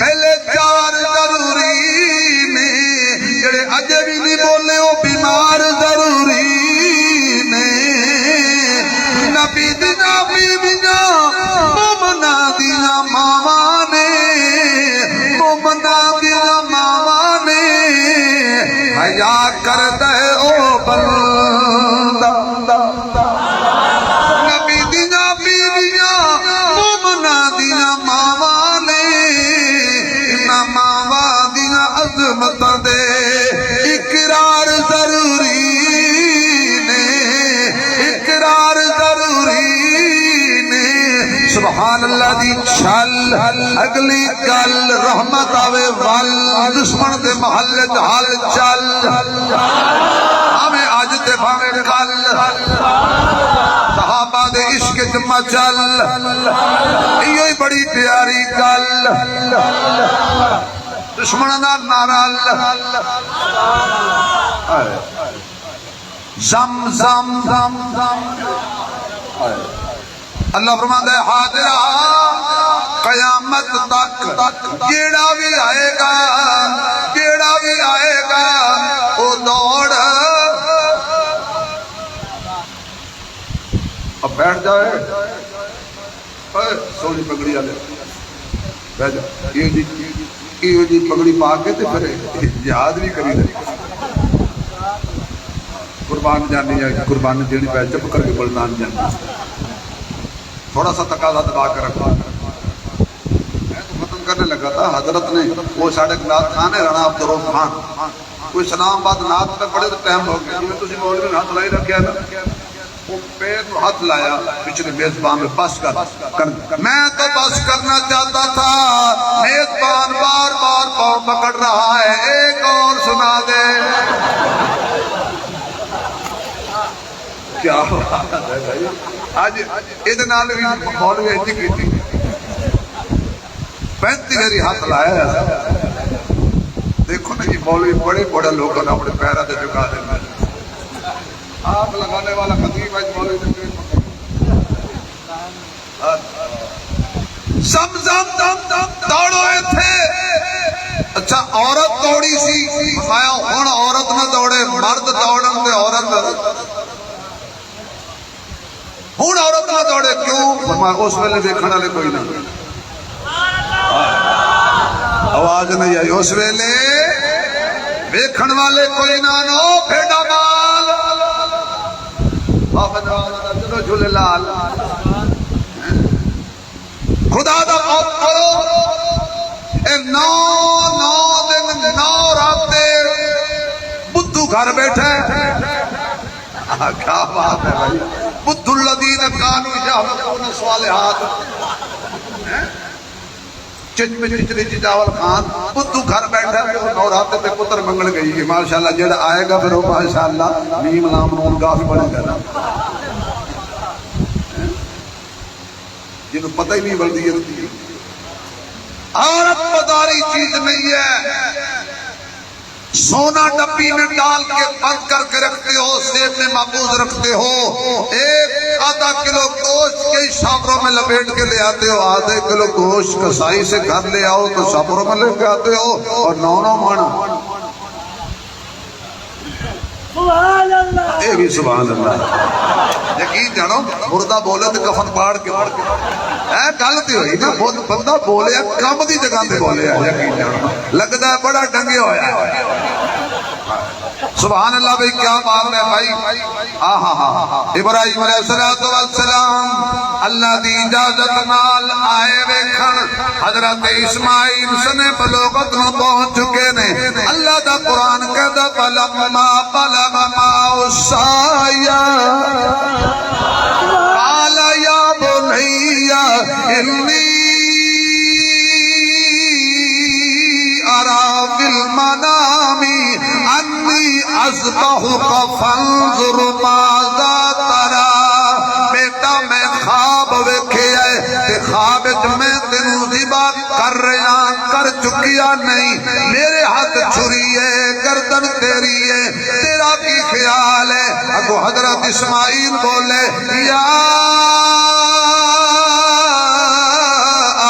S4: پہلے چار ضروری نے جڑے اج بھی نہیں بولے وہ بیمار ضروری نے نبی دینا بیویاں مومنا دیا ماما نے مومنا دیا ماما نے حیا کر دے او بندہ نبی دیا بیویاں مومنا دیا ماما نے ماما دیا عظمت دے اقرار ضروری نے اقرار ضروری نے سبحان اللہ دی چھل اگلی گل رحمت آوے ول دشمن دے محلے حال چل ہمیں آج تے بھاوے کل صحابہ دے عشق جمع چل یہ بڑی پیاری گل دشمن دا نعرہ زم زم زم زم اللہ فرماتا ہے حاضرہ قیامت تک جیڑا بھی آئے گا وہ دوڑ اب بیٹھ جائے سونی پگڑی والے بیٹھ جائے یہ جی پگڑی پا کے تے پھر جہاد بھی کری دے قربان جانی ہے قربان دینی پہ چپ کر کے بلدان جانی تھوڑا سا تقاضا دبا کر رکھا میں تو ختم کرنے لگا تھا حضرت نے وہ ساڑھے نات خان ہے رانا عبدالروف خان کوئی سلام بعد نات میں پڑے تو ٹائم ہو گیا میں تسی مولوی نے ہاتھ لائی رکھیا نا وہ پیر تو ہاتھ لایا پچھلے میزبان میں بس کر میں تو بس کرنا چاہتا تھا میزبان بار بار پاؤں پکڑ رہا ہے ایک اور سنا دے کیا بات ہے بھائی آج ادھنال بھی مولوی ایجی کی تھی 35 میری ہاتھ لایا ہے دیکھو نا یہ مولوی بڑے بڑے لوگوں نے اپنے پیرہ دے چکا دے آگ لگانے والا خطیب ہے مولوی نے زم زم دم دم دوڑو تھے اچھا عورت دوڑی سی فرمایا ہن عورت نہ دوڑے مرد دوڑن دے عورت ہوں عورت نہ دوڑے کیوں فرمایا اس ویلے دیکھنے والے کوئی نہ آواز نہیں آئی اس ویلے دیکھنے والے کوئی نہ نو بھیڑا مال چلو جھولے لال خدا دا خوف کرو اے 9 دن 9 راتیں بدھو گھر بیٹھے کیا بات ہے بھائی بدھ الذین کانوا یعملون الصالحات چچ میں چچری چچاول خان بدھو گھر بیٹھا ہے 9 راتیں تے پتر منگل گئی کہ ماشاءاللہ جڑا آئے گا پھر وہ ماشاءاللہ میم لام نون کافی بنے گا نا جنہوں پتہ ہی نہیں بلدی ہے عورت بداری چیز نہیں ہے سونا ڈبی میں ڈال کے بند کر کے رکھتے ہو سیب میں محفوظ رکھتے ہو ایک آدھا کلو گوشت کئی شاپروں میں لپیٹ کے لے آتے ہو آدھے کلو گوشت کسائی سے گھر لے آؤ تو شاپروں میں لے کے آتے ہو اور 9 مانا اے بھی سبحان اللہ یقین جانو مردہ بولے تو کفن پاڑ کے گلتی ہوئی نا بندہ بولے کم دی جگہ تے بولے یقین جانو لگتا ہے بڑا ڈنگے ہویا سبحان اللہ بھائی کیا بات ہے بھائی. ابراہیم علیہ السلام اللہ دی اجازت نال آئے ویکھن حضرت اسماعیل سنے بلوغت نو پہنچ چکے نے. اللہ دا قرآن کہدا فلما بلغ معه السعي قال یا بني انی ارى في المنام انی اذبحك فانظر ماذا ترى. بیٹا میں خواب ویکھیا تے خواب وچ میں تینوں ذبح کر رہا کر چکیا نہیں. میرے ہاتھ چھری ہے گردن تیری ہے تیرا کی خیال ہے. اگو حضرت اسماعیل بولے یا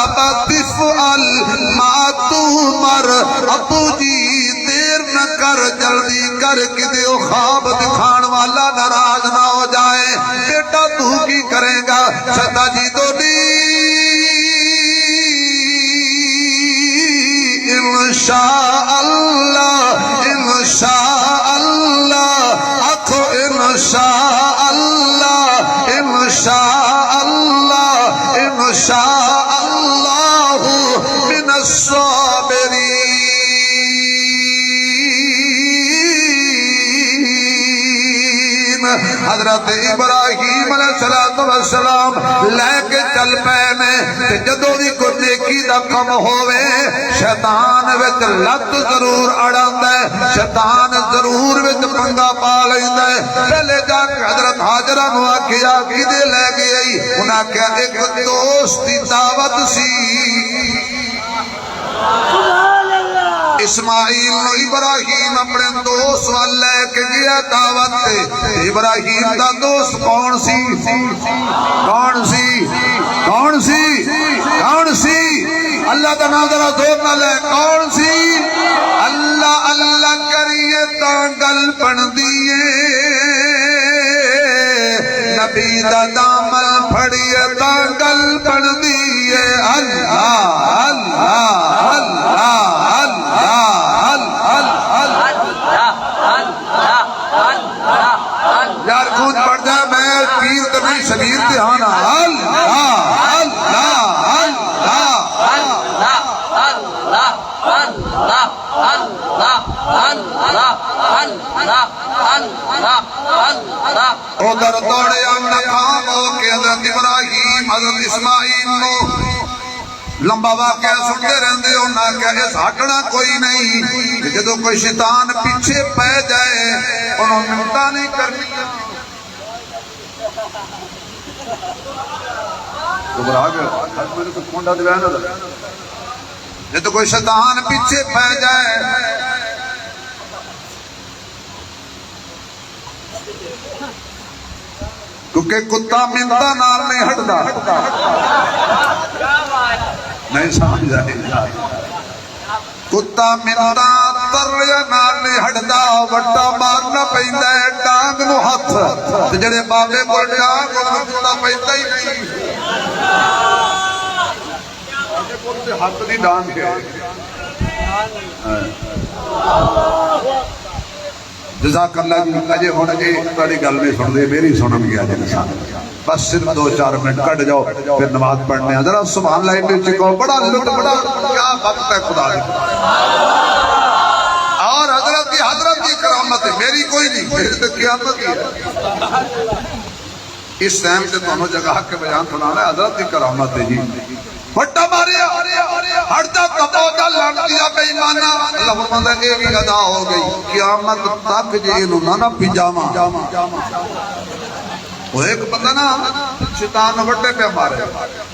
S4: ابت افعل ما تؤمر. ابو جی دیر نہ کر جلدی کر کدے او خواب دکھان والا ناراض نہ ہو جائے. بیٹا تو کی کرے گا؟ سدا جی دولی انشاء اللہ انشاء اللہ آخو انشاء اللہ انشاء اللہ انشاء اللہ من الصابرین. حضرت ابراہیم علیہ السلام لے کے چل پے نے. جدو بھی کوئی نیکی دا کم ہوئے شیطان وچ لت ضرور اڑاندا ہے شیطان ضرور وچ پنگا پا لیندا ہے. پہلے جا کے حضرت حاجرہ نو آکھیا کدے لے گئی؟ انہاں کہا ایک دوست دی دعوت سی. اسماعیل نو ابراہیم اپنے دوست وال لے کے گیا دعوت تے. ابراہیم دا دوست کون سی؟ کون سی؟ کون سی؟ کون سی؟ اللہ دا نام ذرا زور نہ لے. کون سی؟ اللہ اللہ کریے تا گل بن دیے نبی دا دامن پھڑیے تا گل بن دیے. اللہ اللہ اللہ یار خود پڑ جائے میں پیر تو نہیں شبیر دھیان. ادھر دوڑے ناکام ہو کے حضرت ابراہیم حضرت اسماعیل نو لمبا واقعہ سنتے رہندے ہو نہ کہ اس ہٹنا کوئی نہیں. جدو کوئی شیطان پیچھے پہ جائے انہوں منتا نہیں کرنی. جدو کوئی شیطان پیچھے پہ جائے کیونکہ کتا منتا نال نہیں ہٹدا. نہیں سمجھ آئی؟ کتا منتا تریا نال نہیں ہٹدا. وٹا مارنا پیندا ہے ڈانگ نو ہاتھ. جڑے بابے کول ڈانگ کتا پیندا ہی نہیں. ہاتھ دی ڈانگ ہے. جزاک اللہ جی. اجے ہن جی تہاڈی گل نہیں سن دے میری سنن گیا جی انسان. بس صرف 2-4 منٹ کٹ جاؤ پھر نماز پڑھنے ہیں. ذرا سبحان اللہ انڈے چکو بڑا لٹ بڑا کیا وقت ہے خدا دی. اور حضرت کی کرامت ہے میری کوئی نہیں. میری تو قیامت ہی ہے. اس ٹائم سے دونوں جگہ کے بیان سنانا ہے. حضرت کی کرامت ہے جی. پھٹا ماریا ہٹ جا کپو جا لڑ دیا بے ایمانا. اللہ فرماتا ہے یہ بھی ادا ہو گئی. قیامت تک جی انہوں نہ پیجاما. وہ ایک پتہ نا شیطان وڈے پہ مارے.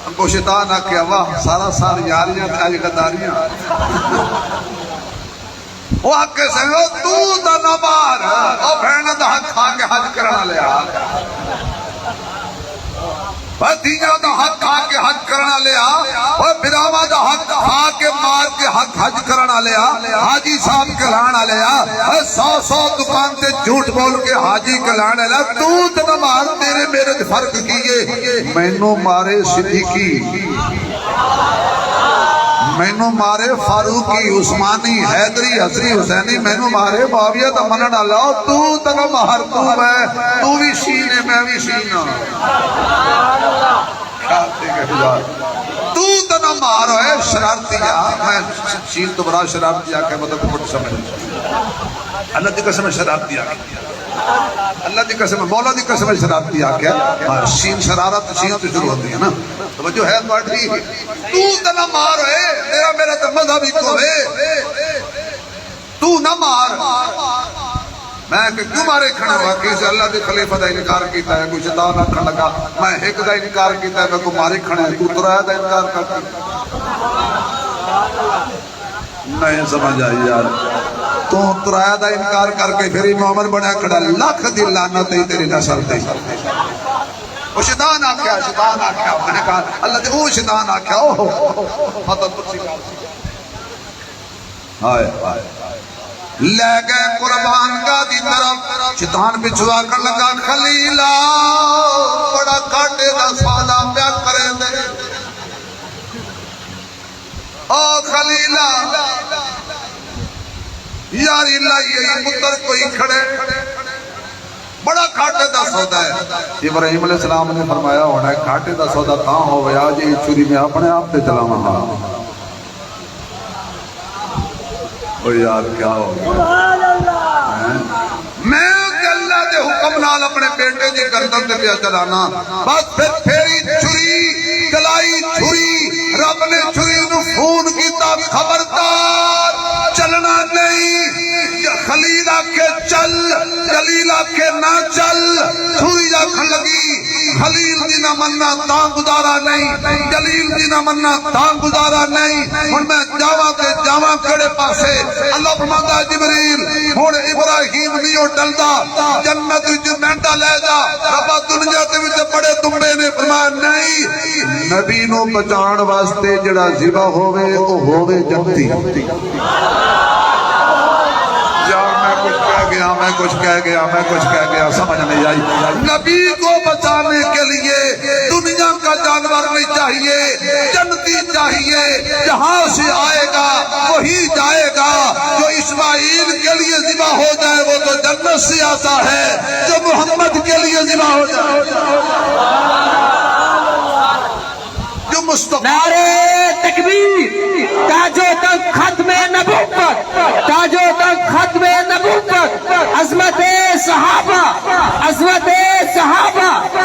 S4: ہم کو شیطان آکھیا واہ سارا سار یاریاں آج غداریاں. وہ آکے سنگو تو دا نہ مار. او بھیڑ دا حق کھا کے حج کرنا لیا. دیجا دا حق کھا کے حج کرنا لیا. اور براما دا حق کھا کے مار کے حق حج کرنا لیا. حاجی صاحب کلانا لیا. 100 دکان تے جھوٹ بول کے حاجی کلانا لیا. تو تے مار تیرے میرے فرق کیے. مینوں مارے صدیقی مینو مارے فاروقی عثمانی حیدری حسنی حسینی مینو مارے معاویہ تا منن اللہ تو تک مہر تو ہے تو بھی شین ہے میں بھی شین ہوں تو تنا مار ہے شرارتیا میں شین تو بڑا شرارتیا کہ مطلب کچھ سمجھ اللہ دی قسم شرارتیا اللہ دی قسم مولا دی قسم شرارتی آکھیا شین شرارت شین تو شروع ہوتی ہے نا توجہ ہے بڑی تو تنا مار ہے تیرا میرا تو مذہبی کو ہے تو نہ مار میں کہ کیوں مارے کھڑا ہوا کسی اللہ دے خلیفہ دا انکار کیتا ہے کوئی شیطان آکھن لگا میں ایک دا انکار کیتا ہے میں کو مارے کھڑا ہے تو ترایا دا انکار کرتا نہیں سمجھ آئی یار تو ترایا دا انکار کر کے پھر امام بنیا کھڑا لاکھ دی لعنت ہے تیری نسل تے وہ شیطان آکھیا میں نے کہا اللہ دے وہ شیطان آکھیا فتح کچھ ہائے لے گئے قربان کا دی طرف شیطان بچھوا کر لگا خلیلہ بڑا کاٹے دا سوالا پیا کرے دے او خلیلہ یاری اللہ یہ پتر کوئی کھڑے بڑا کھاٹے دا سودا ہے ابراہیم علیہ السلام نے فرمایا ہونا ہے کھاٹے دا سودا تاں ہو گیا جی چوری میں اپنے آپ تے چلا مہا او یار کیا ہو گیا میں اللہ دے حکم نال اپنے بیٹے دی گردن تے پیا چلانا بس پھر پھیری چھری کلائی چھری رب نے چھری نو فون کیتا خبردار چلنا نہیں خلیل آکے چل جلیل آکے نہ چل چھری آکھن لگی خلیل دی نہ مننا تاں گزارا نہیں جلیل دی نہ مننا تاں گزارا نہیں ہن میں جاواں کڑے پاسے اللہ فرماندا جبریل ہن ابراہیم نہیں ڈلدا جنت وچ مینڈا لے جا ربا دنیا دے وچ بڑے تمبے نے فرمایا نہیں نبی نو بچان واسطے جڑا ذبح ہوے او ہوے جنتی میں کچھ کہہ گیا سمجھ نہیں آئی نبی کو بچانے کے لیے دنیا کا جانور نہیں چاہیے جنتی چاہیے جہاں سے آئے گا وہی جائے گا جو اسماعیل کے لیے ذبح ہو جائے وہ تو جنت سے آتا ہے جو محمد کے لیے ذبح ہو جائے جو مصطفیٰ
S3: نعرے تکبیر تاجو تک ختم نبوت تاجو تک ختم نبوت عظمت صحابہ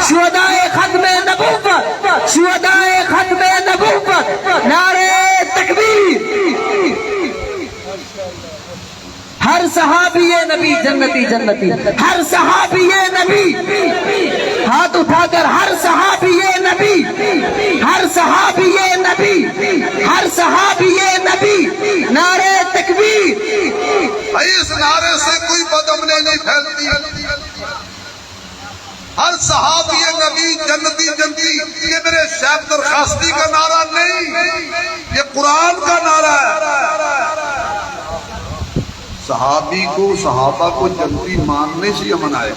S3: شہدائے ختم نبوت شہدائے ختم نبوت نعرے تکبیر ہر صحابی نبی جنتی جنتی ہر صحابی نبی ہاتھ اٹھا کر ہر صحابی نبی ہر صحابی نبی ہر صحابی نبی نعرے تکبیر
S4: اس نعرے سے کوئی بدامنی نہیں پھیلتی ہر صحابی نبی جنتی جنتی یہ میرے شیخ درخواستی کا نعرہ نہیں یہ قرآن کا نعرہ ہے صحابی کو صحابہ کو جنتی ماننے سے یہ منائے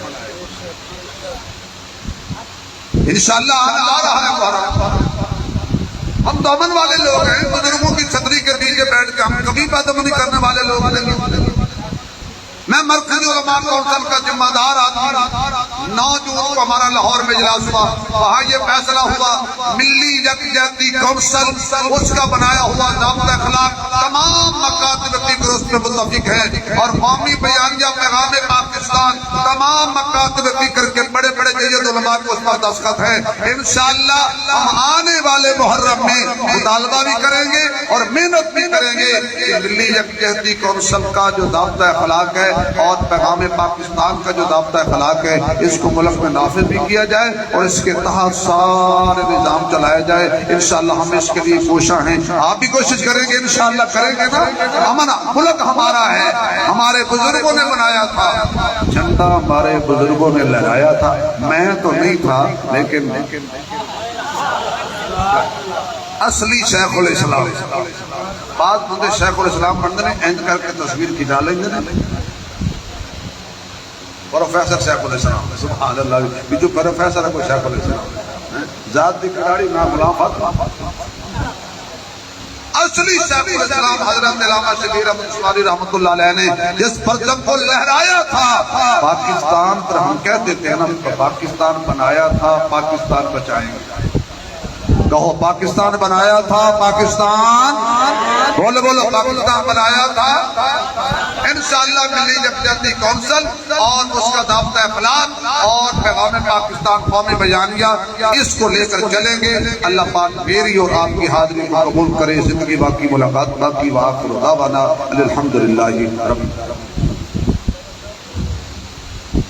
S4: انشاءاللہ آ رہا ہے محرم ہم دامن والے لوگ ہیں بزرگوں کی چھتری کے نیچے بیٹھ کے ہم کبھی بدامنی کرنے والے لوگ نہیں میں مرکزی علماء کونسل کا ذمہ دار آدمی 9 جون کو ہمارا لاہور میں اجلاس ہوا وہاں یہ فیصلہ ہوا ملی یکجہتی کونسل اس کا بنایا ہوا ضابطہ اخلاق تمام مکاتب فکر اس میں متفق ہیں اور قومی بیانیہ پیغام پاکستان تمام مکاتب فکر کے بڑے بڑے جید علماء کو اس پر دستخط ہیں انشاءاللہ ہم آنے والے محرم میں مطالبہ بھی کریں گے اور محنت بھی کریں گے کہ ملی یکجہتی کونسل کا جو ضابطہ اخلاق ہے اور پیغام پاکستان کا جو ضابطہ اخلاق ہے اس کو ملک میں نافذ بھی کیا جائے اور اس کے تحت سارے نظام چلایا جائے انشاءاللہ ہم اس کے لیے کوشاں ہیں آپ بھی کوشش کریں گے انشاءاللہ کریں گے نا ملک ہمارا ہے ہمارے بزرگوں نے بنایا تھا جھنڈا ہمارے بزرگوں نے لہرایا تھا میں تو نہیں تھا لیکن اصلی شیخ الاسلام بعض بندے شیخ الاسلام بندے نے اینج کر کے تصویر کھینچا لیں گے پروفیسر شیخ الاسلام سبحان اللہ بھی جو پروفیسر ہے کوئی شیخ الاسلام ذات دی کراڑی نا غلام فاطمہ اصلی شیخ الاسلام حضرت علامہ شبیر احمد عثمانی رحمۃ اللہ علیہ نے جس پرچم کو لہرایا تھا، پاکستان پر ہم کہہ دیتے ہیں نا، پاکستان بنایا تھا، پاکستان بچائیں گے۔ کہو پاکستان بنایا تھا، پاکستان، بولو بولو، پاکستان بنایا تھا۔ انشاءاللہ ملی یکجہتی کونسل اور اس کا ضابطہ اخلاق اور پیغام پاکستان قومی بیانیہ، اس کو لے کر چلیں گے۔ اللہ پاک میری اور آپ کی حاضری کو قبول کرے، زندگی باقی، ملاقات باقی، وآخر دعوانا الحمدللہ رب العالمین۔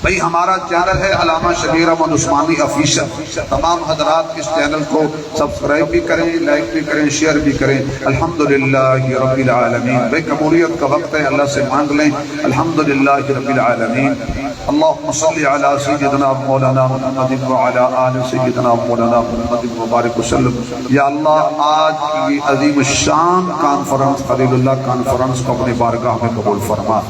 S4: بھئی ہمارا چینل ہے علامہ شبیر احمد عثمانی آفیشل، تمام حضرات اس چینل کو سبسکرائب بھی کریں، لائک بھی کریں، شیئر بھی کریں۔ الحمدللہ رب العالمین۔ بھئی قبولیت کا وقت ہے، اللہ سے مانگ لیں۔ الحمدللہ رب العالمین۔ اللہم صلی علی سیدنا مولانا محمد وعلی آل سیدنا مولانا محمد مبارک وسلم۔ یا اللہ آج کی عظیم الشان کانفرنس، خلیل اللہ کانفرنس کو اپنے بارگاہ میں قبول فرما۔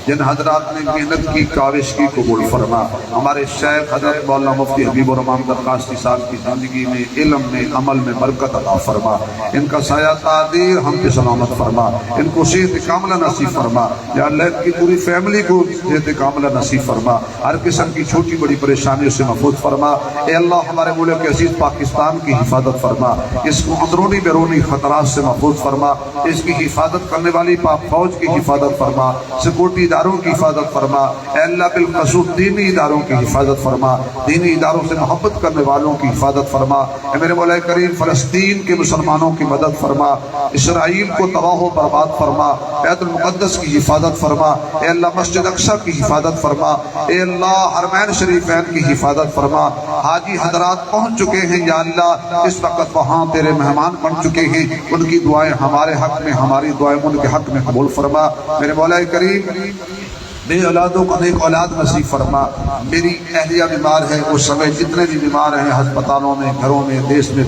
S4: جن حضرات نے محنت کی، کاوش کی، قبول فرما۔ ہمارے شیخ حضرت مولانا مفتی حبیب الرحمان درخواستی صاحب کی زندگی میں، علم میں، عمل میں برکت عطا فرما۔ ان کا سایہ تعدیر ہم پہ سلامت فرما، ان کو صحت کاملہ نصیب فرما۔ یا اللہ ان کی پوری فیملی کو صحت کاملہ نصیب فرما، ہر قسم کی چھوٹی بڑی پریشانیوں سے محفوظ فرما۔ اے اللہ ہمارے ملک عزیز پاکستان کی حفاظت فرما، اس کو اندرونی بیرونی خطرات سے محفوظ فرما، اس کی حفاظت کرنے والی پاک فوج کی حفاظت فرما، سیکورٹی اداروں کی حفاظت فرما۔ اے اللہ بالخصوص دینی اداروں کی حفاظت فرما، دینی اداروں سے محبت کرنے والوں کی حفاظت فرما۔ اے میرے مولا کریم فلسطین کے مسلمانوں کی مدد فرما، اسرائیل کو تباہ و برباد فرما، بیت المقدس کی حفاظت فرما۔ اے اللہ مسجد اقصی کی حفاظت فرما، اے اللہ حرمین شریفین کی حفاظت فرما۔ حاجی حضرات پہنچ چکے ہیں یا اللہ، اس وقت وہاں تیرے مہمان بن چکے ہیں، ان کی دعائیں ہمارے حق میں، ہماری دعائیں ان کے حق میں قبول فرما۔ میرے مولا کریم بے اولادوں کو نیک اولاد نصیب فرما۔ میری اہلیہ بیمار ہے، وہ سب جتنے بھی بیمار ہیں ہسپتالوں میں، گھروں میں، دیش میں